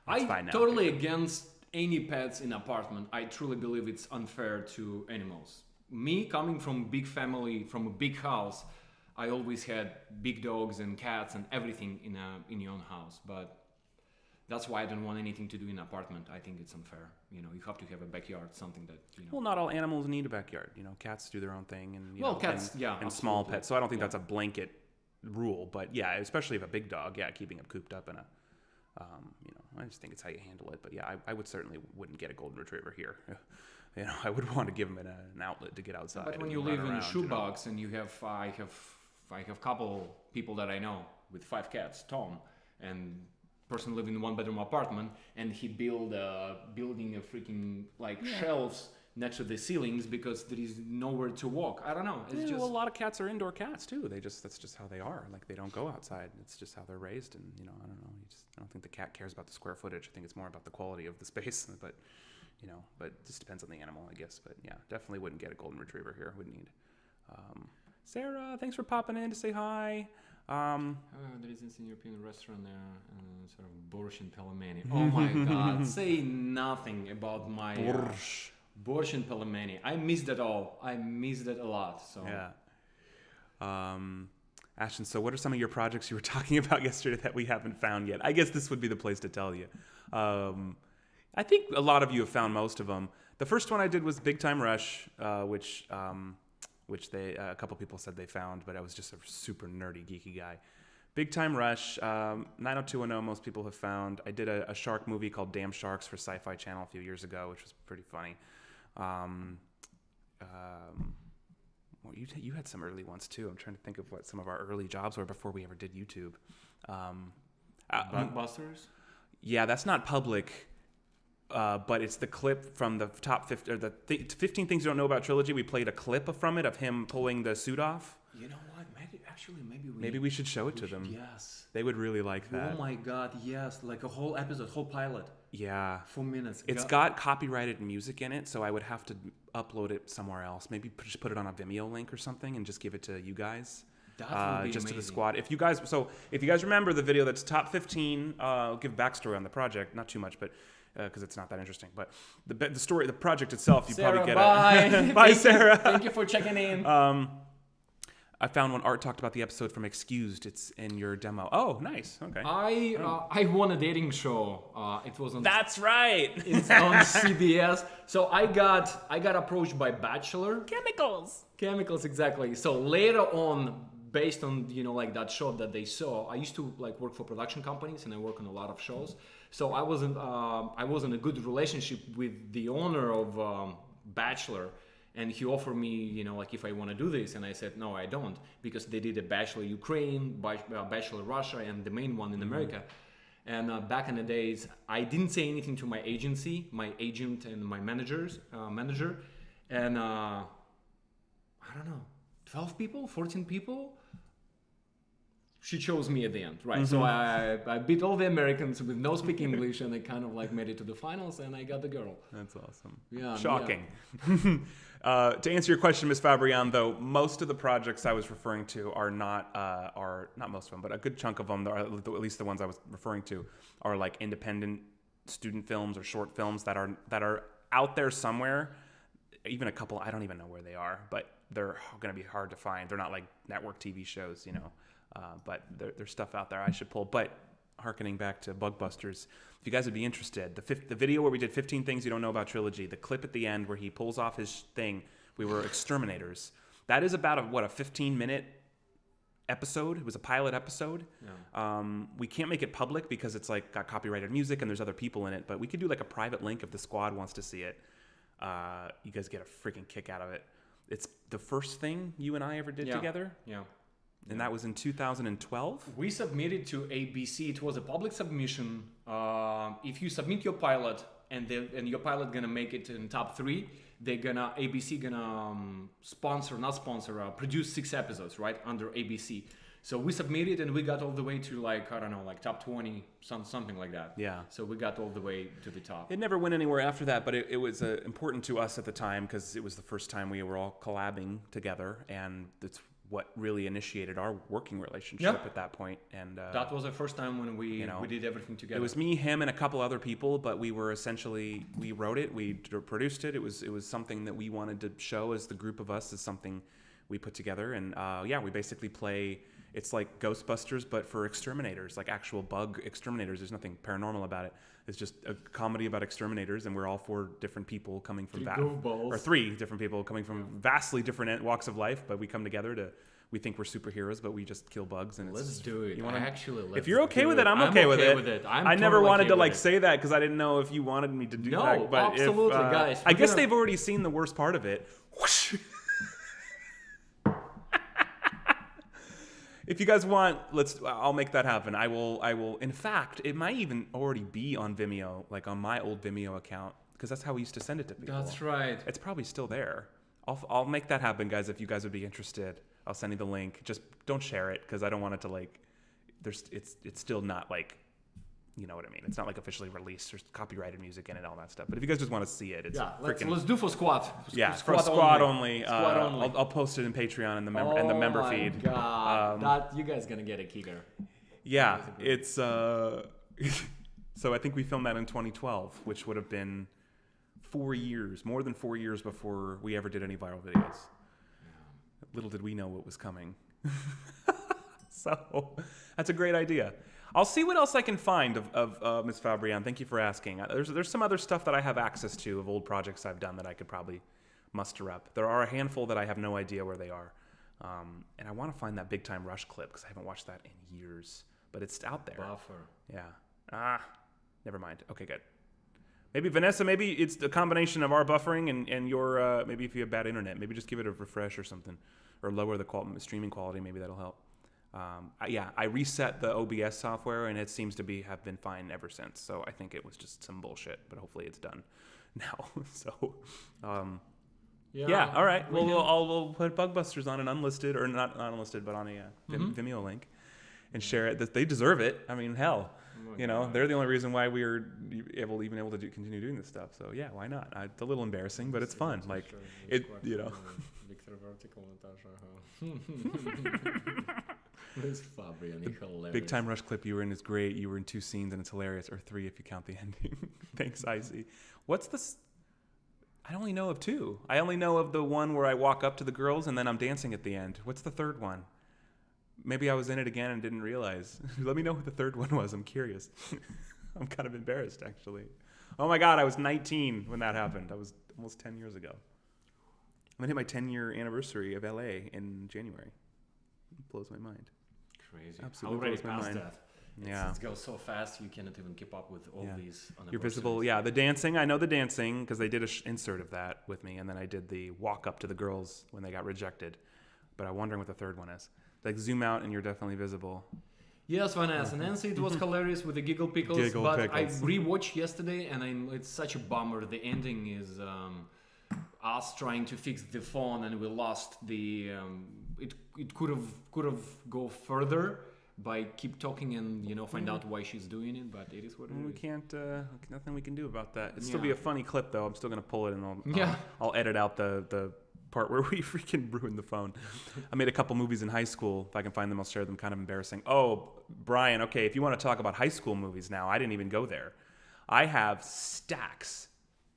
I'm totally against any pets in apartment. I truly believe it's unfair to animals. Me coming from big family, from a big house, I always had big dogs and cats and everything in your own house, but. That's why I don't want anything to do in an apartment. I think it's unfair. You have to have a backyard, something that. Well, not all animals need a backyard. Cats do their own thing, and cats, and absolutely. Small pets. So I don't think that's a blanket rule, but yeah, especially if a big dog, keeping it cooped up in a, I just think it's how you handle it. But yeah, I wouldn't get a golden retriever here. I would want to give him an outlet to get outside. But when you live in a shoebox and you have, I have couple people that I know with 5 cats, Tom, and. Person living in 1-bedroom apartment, and he building a freaking shelves next to the ceilings because there is nowhere to walk. I don't know. It's just a lot of cats are indoor cats too. That's just how they are. Like they don't go outside. It's just how they're raised, and I don't know. I don't think the cat cares about the square footage. I think it's more about the quality of the space. But but it just depends on the animal, I guess. But yeah, definitely wouldn't get a golden retriever here. Wouldn't need. Sarah, thanks for popping in to say hi. There is this European restaurant there, sort of borscht and pelmeni. Oh my God! Say nothing about my borscht and pelmeni. I missed it all. I missed it a lot. So yeah. Ashton, so what are some of your projects you were talking about yesterday that we haven't found yet? I guess this would be the place to tell you. I think a lot of you have found most of them. The first one I did was Big Time Rush, which they a couple people said they found, but I was just a super nerdy, geeky guy. Big Time Rush, 90210, most people have found. I did a shark movie called Damn Sharks for Sci-Fi Channel a few years ago, which was pretty funny. Well, you had some early ones too. I'm trying to think of what some of our early jobs were before we ever did YouTube. Blockbusters? Yeah, that's not public, but it's the clip from the top 50 or the 15 things you don't know about Trilogy. We played a clip from it of him pulling the suit off. You know what? Maybe Maybe we should show it to them. Yes. They would really like that. Oh my God, yes. Like a whole episode, whole pilot. Yeah. 4 minutes. It's got copyrighted music in it, so I would have to upload it somewhere else. Maybe just put it on a Vimeo link or something and just give it to you guys. That would be just amazing. to the squad. If you guys remember the video that's top 15, I'll give backstory on the project. Not too much, but because it's not that interesting. But the story, the project itself, you probably get it. Bye, Sarah. Thank you for checking in. I found when Art talked about the episode from Excused. It's in your demo. Oh, nice. Okay. I won a dating show. It was on. That's right. It's on CBS. So I got approached by Bachelor. Chemicals, exactly. So later on, based on like that show that they saw, I used to like work for production companies and I work on a lot of shows. So I was in a good relationship with the owner of Bachelor. And he offered me, like if I want to do this, and I said no, I don't, because they did a Bachelor Ukraine, Bachelor Russia, and the main one in America. And back in the days, I didn't say anything to my agent and my manager, and I don't know, 12 people, 14 people. She chose me at the end, right? So I beat all the Americans with no speak English, and I kind of like made it to the finals, and I got the girl. That's awesome. Yeah, shocking. Yeah. To answer your question, Ms. Fabrian, though, most of the projects I was referring to are not most of them, but a good chunk of them, at least the ones I was referring to, are like independent student films or short films that are out there somewhere. Even a couple, I don't even know where they are, but they're going to be hard to find. They're not like network TV shows, but there's stuff out there I should pull. But harkening back to Bugbusters, if you guys would be interested, the video where we did 15 things you don't know about Trilogy, the clip at the end where he pulls off his thing, we were exterminators. That is about a 15-minute episode. It was a pilot episode. Yeah. We can't make it public because it's like got copyrighted music and there's other people in it, but we could do like a private link if the squad wants to see it. You guys get a freaking kick out of it. It's the first thing you and I ever did together. Yeah. And that was in 2012? We submitted to ABC. It was a public submission. If you submit your pilot and your pilot gonna make it in top 3, ABC gonna produce 6 episodes, right, under ABC. So we submitted and we got all the way to like top 20, something like that. Yeah. So we got all the way to the top. It never went anywhere after that, but it was important to us at the time because it was the first time we were all collabing together, and it's what really initiated our working relationship at that point. And that was the first time when we did everything together. It was me, him, and a couple other people, but we were essentially, we wrote it, we produced it. It was something that we wanted to show as the group of us, as something we put together. And we basically play, it's like Ghostbusters, but for exterminators, like actual bug exterminators. There's nothing paranormal about it. It's just a comedy about exterminators, and we're all 4 different people coming from 3 different people coming from vastly different walks of life, but we come together we think we're superheroes, but we just kill bugs. And let's do it. If you're okay with it, I'm okay with it. I never wanted to say that because I didn't know if you wanted me to do that. No, absolutely, guys. I guess they've already seen the worst part of it. Whoosh. If you guys want, I'll make that happen. I will. In fact, it might even already be on Vimeo, like on my old Vimeo account, because that's how we used to send it to people. That's right. It's probably still there. I'll make that happen, guys. If you guys would be interested, I'll send you the link. Just don't share it because I don't want it to it's still not you know what I mean. It's not like officially released. There's copyrighted music in it, all that stuff. But if you guys just want to see it, it's let's do for squad. For squad only. I'll post it in Patreon and the member feed. Oh my God, that you guys gonna get a kicker. Yeah, it's so I think we filmed that in 2012, which would have been 4 years, more than 4 years before we ever did any viral videos. Little did we know what was coming. So that's a great idea. I'll see what else I can find of Ms. Fabrian. Thank you for asking. There's some other stuff that I have access to of old projects I've done that I could probably muster up. There are a handful that I have no idea where they are. And I want to find that Big Time Rush clip because I haven't watched that in years. But it's out there. Buffer. Yeah. Never mind. Okay, good. Maybe Vanessa, maybe it's a combination of our buffering and your, maybe if you have bad internet, maybe just give it a refresh or something, or lower the streaming quality, maybe that'll help. I reset the OBS software and it seems to have been fine ever since. So I think it was just some bullshit, but hopefully it's done now. So, all right. Well, we'll put Bugbusters on an unlisted, or not unlisted, but on a Vimeo link and share it. They deserve it. I mean, hell. They're the only reason why we are even able to continue doing this stuff. So yeah, why not? It's a little embarrassing, but it's fun. Like it, Victor vertical Natasha. This Fabian, hilarious. Big Time Rush clip you were in is great. You were in 2 scenes and it's hilarious, or 3 if you count the ending. Thanks, Icy. What's this? I only know of 2. I only know of the one where I walk up to the girls and then I'm dancing at the end. What's the third one? Maybe I was in it again and didn't realize. Let me know what the third one was. I'm curious. I'm kind of embarrassed, actually. Oh my God, I was 19 when that happened. That was almost 10 years ago. I'm going to hit my 10-year anniversary of LA in January. It blows my mind. Crazy. Absolutely already blows my past mind. That. It goes so fast, you cannot even keep up with all these. You're visible. Yeah, the dancing. I know the dancing because they did an insert of that with me. And then I did the walk up to the girls when they got rejected. But I'm wondering what the third one is. Like zoom out and you're definitely visible. Yes, Vanessa. Nancy, it was hilarious with the giggle pickles. I rewatched yesterday and it's such a bummer. The ending is us trying to fix the phone and we lost the... It could have go further by keep talking and find out why she's doing it, but it is what it is. We can't. Nothing we can do about that. It'll still be a funny clip though. I'm still gonna pull it and I'll edit out the part where we freaking ruined the phone. I made a couple movies in high school. If I can find them, I'll share them. Kind of embarrassing. Oh, Brian. Okay, if you want to talk about high school movies now, I didn't even go there. I have stacks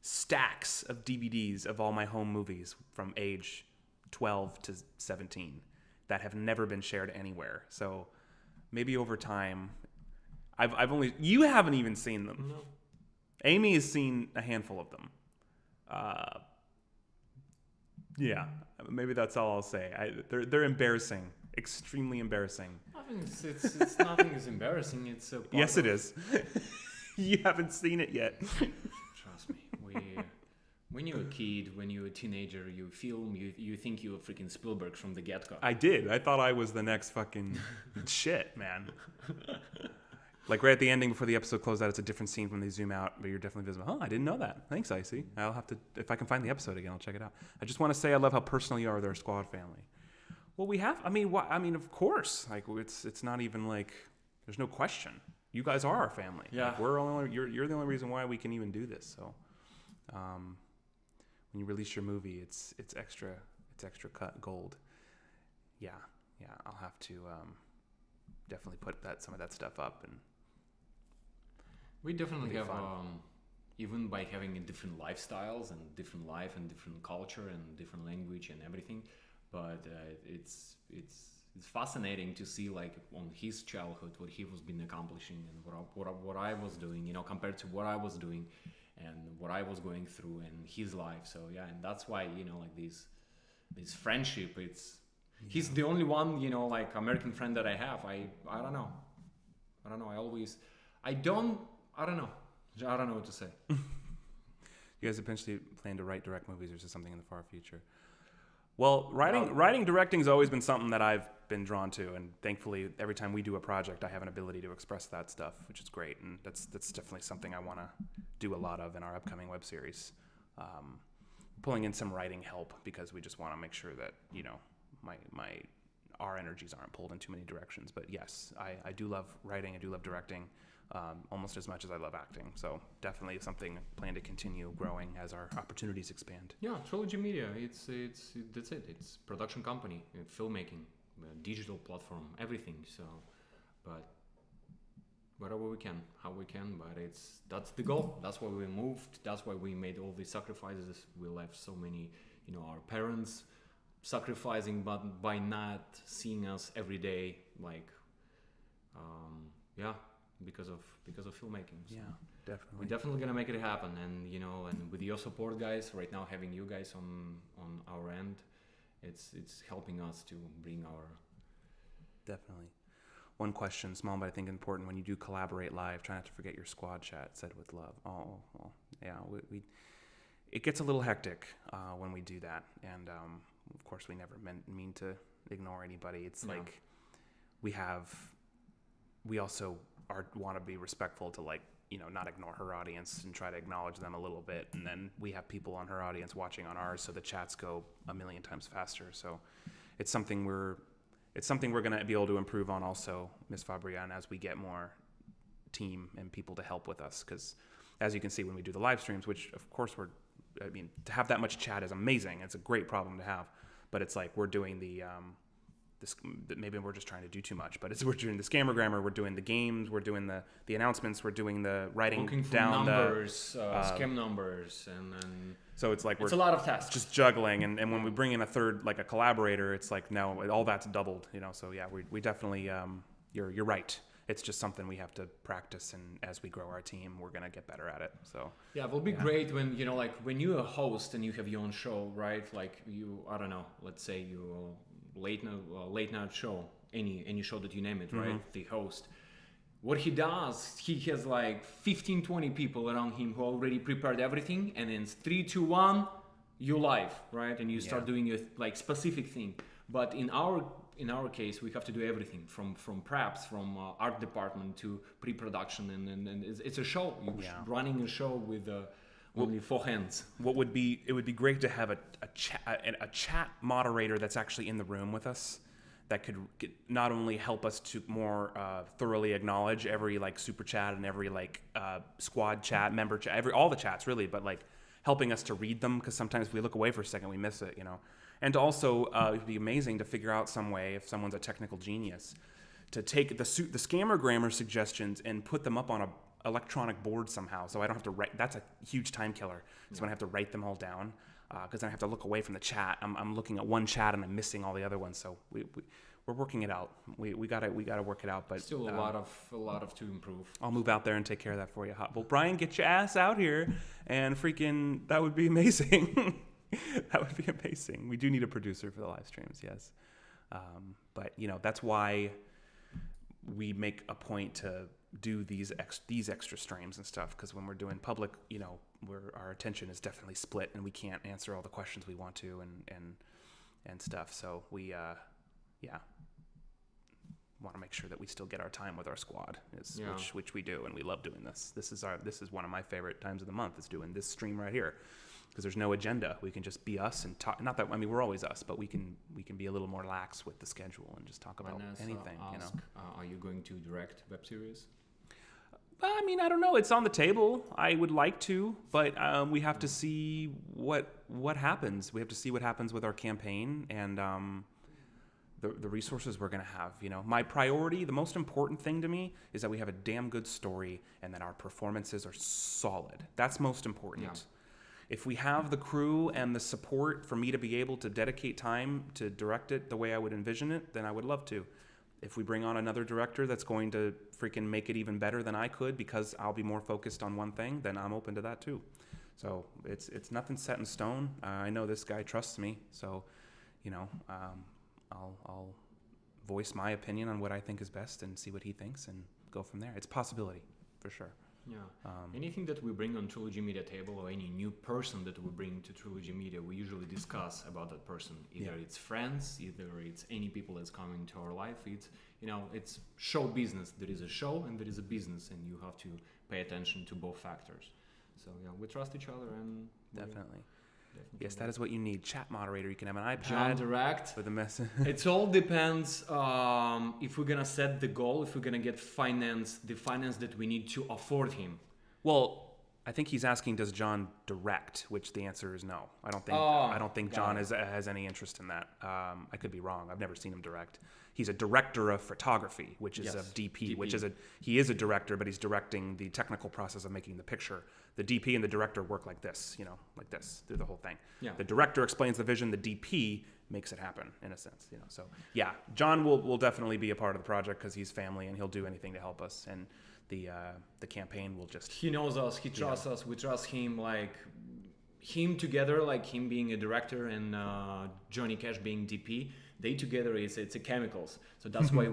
of DVDs of all my home movies from age 12 to 17 that have never been shared anywhere. So maybe over time, you haven't even seen them. No. Amy has seen a handful of them. Yeah, maybe that's all I'll say. They're embarrassing, extremely embarrassing. I think it's nothing is embarrassing. It's a part yes, it is. You haven't seen it yet. Trust me. When you're a kid, when you're a teenager, you think you're freaking Spielberg from the get-go. I did. I thought I was the next fucking shit, man. Like right at the ending before the episode closed out, it's a different scene when they zoom out, but you're definitely visible. Oh, I didn't know that. Thanks, Icy. I'll have to, if I can find the episode again, I'll check it out. I just want to say I love how personal you are with our squad family. Well, we have, of course. Like it's not even like, there's no question. You guys are our family. Yeah. Like, you're the only reason why we can even do this. So, when you release your movie, it's extra cut gold. Yeah. I'll have to definitely put some of that stuff up. And we definitely have even by having different lifestyles and different life and different culture and different language and everything, but it's fascinating to see like on his childhood what he was been accomplishing and what I was doing, compared to what I was doing and what I was going through in his life. So yeah, and that's why like this friendship, he's the only one like American friend that I have. I don't know. I don't know what to say. You guys eventually plan to write, direct movies, or is this something in the far future? Well, writing, directing has always been something that I've been drawn to, and thankfully, every time we do a project, I have an ability to express that stuff, which is great, and that's definitely something I want to do a lot of in our upcoming web series. Pulling in some writing help because we just want to make sure that our energies aren't pulled in too many directions. But yes, I do love writing, I do love directing, almost as much as I love acting. So definitely something I plan to continue growing as our opportunities expand. Yeah, Trilogy Media. That's it. It's production company, filmmaking, digital platform, everything. So, but wherever we can, how we can. But that's the goal. That's why we moved. That's why we made all these sacrifices. We left so many, our parents sacrificing, but by not seeing us every day, like, because of filmmaking. So yeah, definitely. We're definitely gonna make it happen, and and with your support, guys, right now having you guys on our end, it's helping us to bring our. Definitely. one question, small but I think important. When you do collaborate live, try not to forget your squad chat. Said with love. Oh, well, yeah. We it gets a little hectic when we do that, and of course, we never mean to ignore anybody. It's like we also want to be respectful to not ignore her audience and try to acknowledge them a little bit. And then we have people on her audience watching on ours, so the chats go a million times faster. So it's something we're going to be able to improve on also, Ms. Fabrian, as we get more team and people to help with us. Because as you can see when we do the live streams, which of course to have that much chat is amazing. It's a great problem to have. But it's like we're doing maybe we're just trying to do too much, but we're doing the scammer grammar, we're doing the games, we're doing the announcements, we're doing the writing looking for down numbers, scam numbers, and then so it's like it's a lot of tasks. Just juggling, and when we bring in a third, like a collaborator, it's like no, all that's doubled, So yeah, we definitely you're right. It's just something we have to practice, and as we grow our team, we're gonna get better at it. So yeah, it will be great when when you're a host and you have your own show, right? Like I don't know, let's say you late night show, any show that you name it, right? The host. What he does, he has like 15, 20 people around him who already prepared everything, and then 3, 2, 1, you live, right? And you start doing your specific thing. But in our case, we have to do everything from preps, from art department to pre-production, and it's a show. You're running a show with only 4 hands. It would be great to have a chat moderator that's actually in the room with us, that could not only help us to more thoroughly acknowledge every super chat and every squad chat, member chat, all the chats really, but helping us to read them, because sometimes if we look away for a second, we miss it, And also, it'd be amazing to figure out some way, if someone's a technical genius, to take the scammer grammar suggestions and put them up on a electronic board somehow, so I don't have to write. That's a huge time killer. So when I have to write them all down, because then I have to look away from the chat. I'm looking at one chat and I'm missing all the other ones. So we're working it out. We gotta work it out. But still a lot of to improve. I'll move out there and take care of that for you. Well, Brian, get your ass out here and freaking. That would be amazing. That would be amazing. We do need a producer for the live streams, yes. But that's why we make a point to do these extra streams and stuff, because when we're doing public, our attention is definitely split, and we can't answer all the questions we want to and stuff. So we want to make sure that we still get our time with our squad, which we do, and we love doing this. This is one of my favorite times of the month, is doing this stream right here, because there's no agenda. We can just be us and talk. Not that we're always us, but we can be a little more lax with the schedule and just talk about anything. Are you going to direct web series? I don't know. It's on the table. I would like to, but we have to see what happens. We have to see what happens with our campaign and the resources we're going to have. My priority, the most important thing to me, is that we have a damn good story and that our performances are solid. That's most important. Yeah. If we have the crew and the support for me to be able to dedicate time to direct it the way I would envision it, then I would love to. If we bring on another director that's going to freaking make it even better than I could, because I'll be more focused on one thing, then I'm open to that too. So it's nothing set in stone. I know this guy trusts me, so I'll voice my opinion on what I think is best and see what he thinks and go from there. It's a possibility for sure. Yeah. Anything that we bring on Trilogy Media table, or any new person that we bring to Trilogy Media, we usually discuss about that person. Either it's friends, either it's any people that's coming into our life. It's it's show business. There is a show and there is a business, and you have to pay attention to both factors. So we trust each other, and definitely. Yes, that is what you need. Chat moderator. You can have an iPad. John Direct. With a message. It all depends if we're gonna set the goal, if we're gonna get the finance that we need to afford him. Well, I think he's asking, does John direct? Which the answer is no. I don't think John has any interest in that. I could be wrong. I've never seen him direct. He's a director of photography, which is a DP, which is he is a director, but he's directing the technical process of making the picture. The DP and the director work like this, like this through the whole thing. Yeah. The director explains the vision. The DP makes it happen in a sense, So yeah, John will definitely be a part of the project because he's family and he'll do anything to help us. And the campaign will just. He knows us. He trusts us. We trust him. Like him together, like him being a director and Johnny Cash being DP. They together, it's a chemicals. So that's why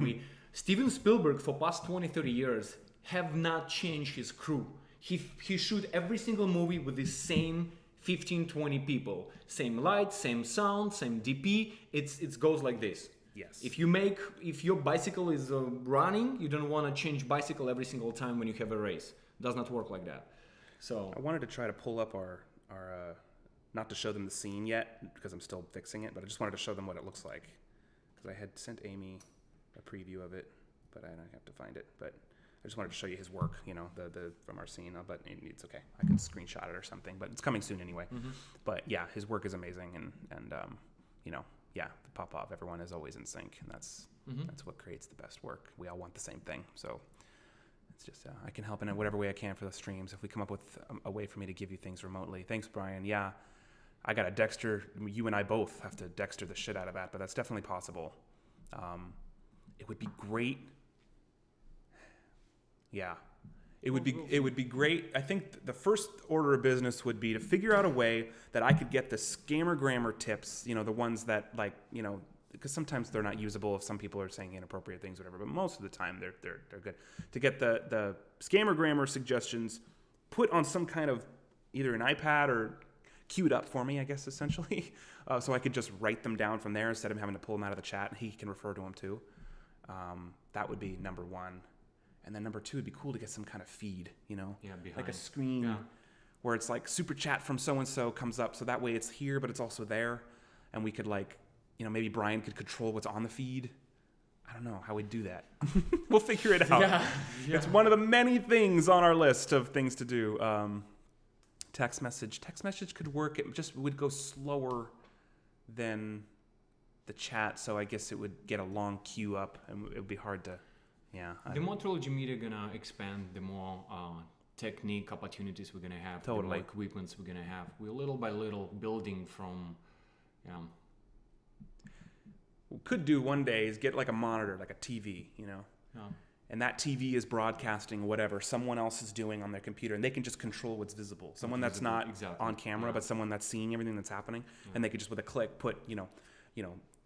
Steven Spielberg for past 20-30 years have not changed his crew. He shoot every single movie with the same 15-20 people, same light, same sound, same DP. It goes like this. Yes. If your bicycle is running, you don't want to change bicycle every single time when you have a race. It does not work like that. So I wanted to try to pull up our not to show them the scene yet because I'm still fixing it, but I just wanted to show them what it looks like because I had sent Amy a preview of it, but I don't have to find it. But I just wanted to show you his work, you know, the from our scene. But it's okay. I can screenshot it or something, but it's coming soon anyway. Mm-hmm. But yeah, his work is amazing, and you know, yeah, the Popov, everyone is always in sync, and that's what creates the best work. We all want the same thing, so it's just I can help in whatever way I can for the streams. If we come up with a way for me to give you things remotely, thanks, Brian. Yeah, I got to Dexter. You and I both have to Dexter the shit out of that, but that's definitely possible. It would be great. Yeah, it would be great. I think the first order of business would be to figure out a way that I could get the scammer grammar tips, you know, the ones that, like, you know, because sometimes they're not usable if some people are saying inappropriate things, whatever, but most of the time they're good. To get the scammer grammar suggestions put on some kind of either an iPad or queued up for me, I guess, essentially, so I could just write them down from there instead of having to pull them out of the chat, and he can refer to them too. That would be number one. And then number two, it'd be cool to get some kind of feed, you know, like a screen where it's like super chat from so-and-so comes up. So that way it's here, but it's also there. And we could, like, you know, maybe Brian could control what's on the feed. I don't know how we'd do that. We'll figure it out. Yeah. It's one of the many things on our list of things to do. Text message could work. It just would go slower than the chat. So I guess it would get a long queue up and it would be hard to... Yeah. The more Trilogy Media gonna expand, the more technique opportunities we're gonna have. Totally. The more equipments we're gonna have. We're little by little building from. What we could do one day is get like a monitor, like a TV, you know. Yeah. And that TV is broadcasting whatever someone else is doing on their computer, and they can just control what's visible. Someone that's not on camera, but someone that's seeing everything that's happening, and they could just with a click put, you know,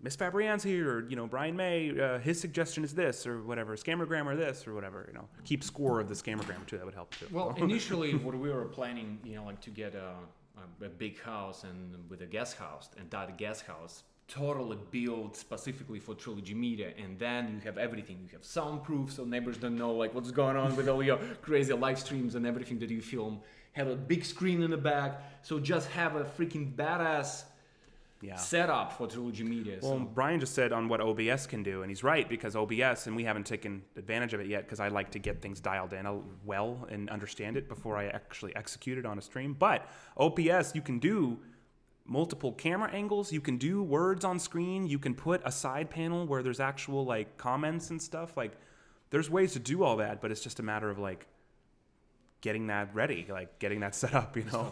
Miss Fabrian's here, or, you know, Brian May, his suggestion is this, or whatever, scammer grammar this, or whatever, you know. Keep score of the scammer grammar too, that would help too. Well, initially what we were planning, you know, like to get a big house and with a guest house, and that guest house totally built specifically for Trilogy Media, and then you have everything. You have soundproof, so neighbors don't know like what's going on with all your crazy live streams and everything that you film. Have a big screen in the back, so just have a freaking badass set up for Trilogy Media. Well, Brian just said on what OBS can do, and he's right, because OBS, and we haven't taken advantage of it yet because I like to get things dialed in well and understand it before I actually execute it on a stream. But OBS, you can do multiple camera angles, you can do words on screen, you can put a side panel where there's actual like comments and stuff. Like, there's ways to do all that, but it's just a matter of like getting that ready, like getting that set up, you know.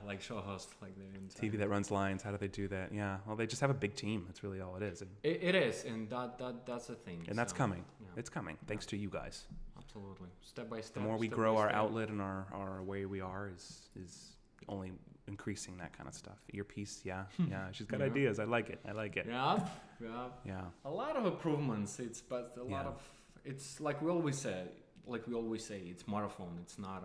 Like show host, like the TV that runs lines. How do they do that? Yeah, well, they just have a big team. That's really all it is. And it is, and that's the thing. And that's coming. Yeah. It's coming, thanks to you guys. Absolutely, step by step. The more we grow our outlet and our way we are is only increasing that kind of stuff. Earpiece, yeah. She's got ideas. I like it. Yeah. A lot of improvements. It's like we always say. It's marathon. It's not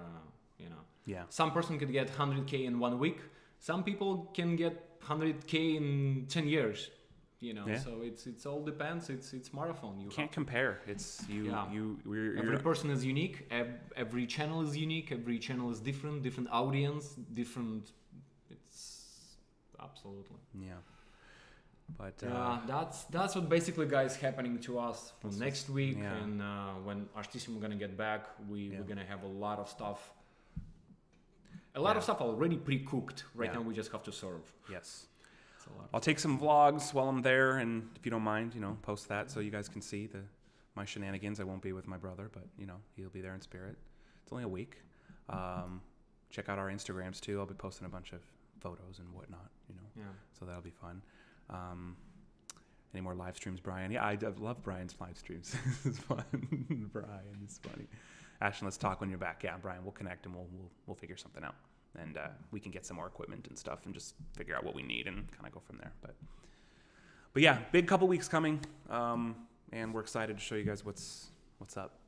Some person could get 100K in 1 week. Some people can get 100K in 10 years. You know, so it's all depends. It's marathon. You can't compare. It's every person is unique. Every channel is unique. Every channel is different. Different audience. Different. It's absolutely. Yeah. But that's what basically, guys, happening to us for next week. And when Artisimo we're gonna get back, we're gonna have a lot of stuff. A lot of stuff already pre-cooked. Right now we just have to serve. Yes. I'll take some vlogs while I'm there, and if you don't mind, you know, post that so you guys can see my shenanigans. I won't be with my brother, but you know, he'll be there in spirit. It's only a week. Check out our Instagrams too. I'll be posting a bunch of photos and whatnot, you know. So that'll be fun. Any more live streams, Brian? Yeah, I love Brian's live streams. It's fun. Brian is funny. Ashton, let's talk when you're back. Yeah, Brian, we'll connect and we'll figure something out, and we can get some more equipment and stuff and just figure out what we need and kind of go from there. But But yeah, big couple weeks coming, and we're excited to show you guys what's up.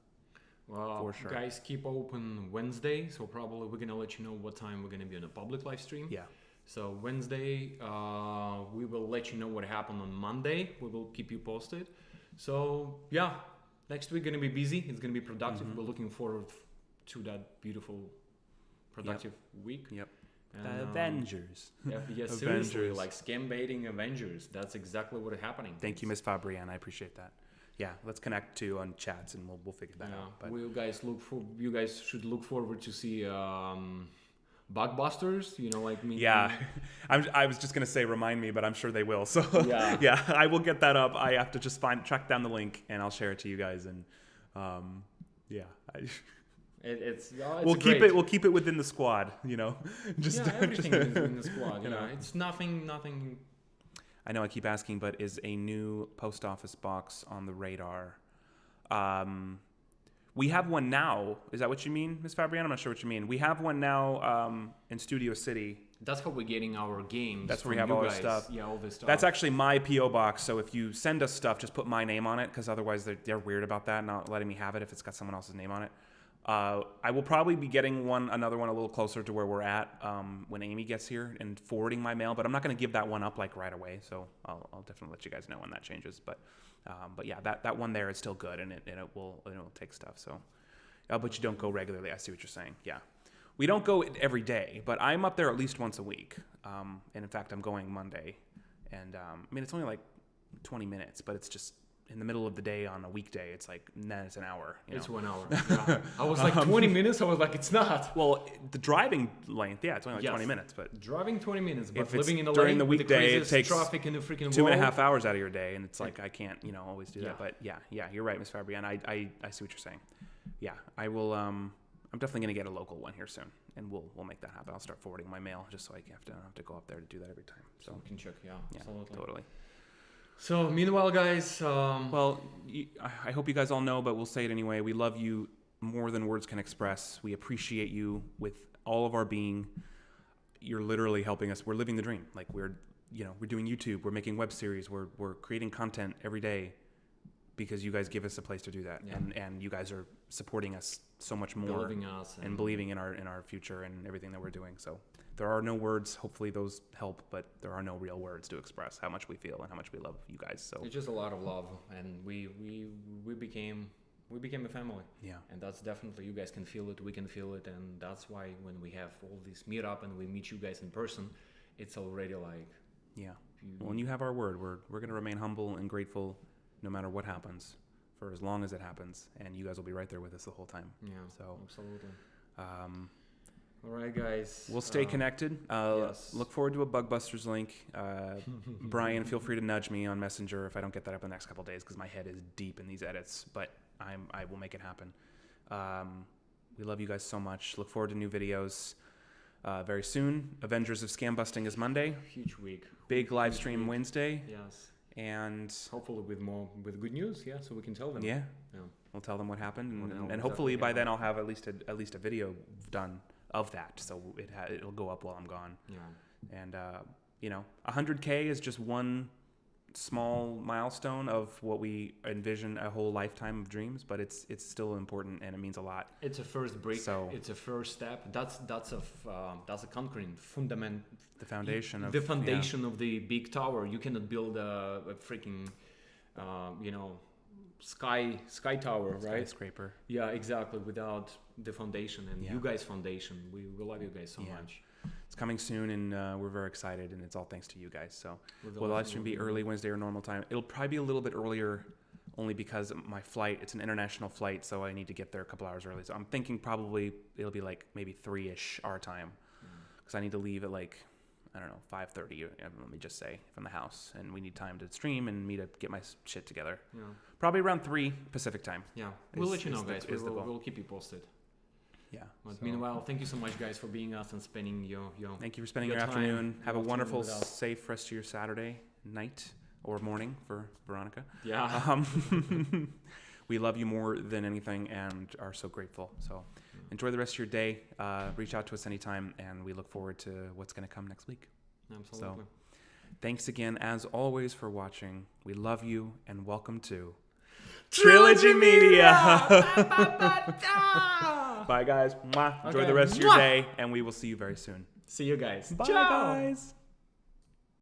Well, for sure. Guys, keep open Wednesday, so probably we're gonna let you know what time we're gonna be on a public live stream. Yeah. So Wednesday, we will let you know what happened on Monday. We will keep you posted. So yeah, next week gonna be busy. It's gonna be productive. We're looking forward to that beautiful, productive week. Yep. And, The Avengers. Yes, seriously, Avengers. like scam baiting Avengers. That's exactly what is happening. Thank you, Miss Fabrienne. I appreciate that. Yeah, let's connect too on chats and we'll figure that out. But You guys should look forward to see Bugbusters. You know, like me. yeah, I was just gonna say remind me, but I'm sure they will. So Yeah. yeah, I will get that up. I have to just track down the link and I'll share it to you guys. And yeah, we'll keep great. it. We'll keep it within the squad. You know, just Everything is in the squad. you know. It's nothing. I know I keep asking, but is a new post office box on the radar? We have one now. Is that what you mean, Ms. Fabrienne? I'm not sure what you mean. We have one now in Studio City. That's how we're getting our games. That's where we from have you all our guys. stuff. Yeah, all this stuff. That's actually my P.O. box. So if you send us stuff, just put my name on it, because otherwise they're weird about that, not letting me have it if it's got someone else's name on it. I will probably be getting another one a little closer to where we're at when Amy gets here and forwarding my mail. But I'm not going to give that one up like right away. So I'll definitely let you guys know when that changes. But yeah, that one there is still good, and it will take stuff. So, but you don't go regularly. I see what you're saying. Yeah, we don't go every day, but I'm up there at least once a week. And in fact, I'm going Monday. And I mean, it's only like 20 minutes, but it's just in the middle of the day on a weekday. It's like, then it's an hour. It's 1 hour. Yeah. I was like 20 minutes. I was like, it's not. Well, the driving length, yeah, it's only like Yes. 20 minutes, but Driving 20 minutes, but If it's living in a during lane the with weekday, it craziest takes traffic in the freaking 2.5 world. hours out of your day, and it's like I can't, always do Yeah. that. But yeah, you're right, Miss Fabrienne. I see what you're saying. Yeah, I will. I'm definitely gonna get a local one here soon, and we'll make that happen. I'll start forwarding my mail just so I don't have to go up there to do that every time. So We can check. Yeah, absolutely. totally. So meanwhile, guys. Well, I hope you guys all know, but we'll say it anyway. We love you more than words can express. We appreciate you with all of our being. You're literally helping us. We're living the dream. Like we're doing YouTube. We're making web series. We're creating content every day because you guys give us a place to do that, Yeah. and you guys are supporting us so much more Believing us and believing in our future and everything that we're doing. So there are no words. Hopefully those help, but there are no real words to express how much we feel and how much we love you guys. So It's just a lot of love, and we became a family. yeah, And that's definitely, you guys can feel it, we can feel it, and that's why when we have all this meet up and we meet you guys in person, it's already like yeah. Well, and you have our word. We're gonna remain humble and grateful no matter what happens for as long as it happens, and you guys will be right there with us the whole time. yeah, So, absolutely. All right, guys. we'll stay connected. yes. Look forward to a Bugbusters link. Brian, feel free to nudge me on Messenger if I don't get that up in the next couple of days, because my head is deep in these edits. But I will make it happen. We love you guys so much. Look forward to new videos very soon. Avengers of Scam Busting is Monday. Huge week. Big live stream Wednesday. Yes. And Hopefully with good news, yeah, so we can tell them. yeah, Yeah. we'll tell them what happened, What and exactly hopefully by then happened. I'll have at least a video done of that, so it'll go up while I'm gone. Yeah. And 100K is just one small milestone of what we envision a whole lifetime of dreams, but it's still important and it means a lot. It's a first break. So- It's a first step. That's a concrete fundament. The foundation of The foundation of the big tower. You cannot build a freaking, sky tower, right? skyscraper. Yeah, exactly. Without the foundation and Yeah. you guys' foundation, we love you guys so Yeah. much. It's coming soon, and we're very excited, and it's all thanks to you guys. So With the will the live love stream of be you. early Wednesday or normal time? It'll probably be a little bit earlier, only because my flight, it's an international flight, so I need to get there a couple hours early. So I'm thinking probably it'll be like maybe 3-ish our time, because I need to leave at like, I don't know, 5:30, let me just say, from the house, and we need time to stream and me to get my shit together. Yeah. Probably around 3 Pacific time. Yeah. We'll Is- let you know, is the- guys. is the goal. We'll keep you posted. Yeah. But so meanwhile, thank you so much, guys, for being us and spending your thank you for spending your your time, afternoon. your Have a afternoon wonderful, with us. safe rest of your Saturday night or morning for Veronica. Yeah. We love you more than anything and are so grateful. So enjoy the rest of your day. Reach out to us anytime, and we look forward to what's going to come next week. Absolutely. Thanks again, as always, for watching. We love you, and welcome to Trilogy Media. Bye, guys. Mwah. Enjoy Okay. the rest of your Mwah. day, and we will see you very soon. See you guys. Bye, Ciao. guys.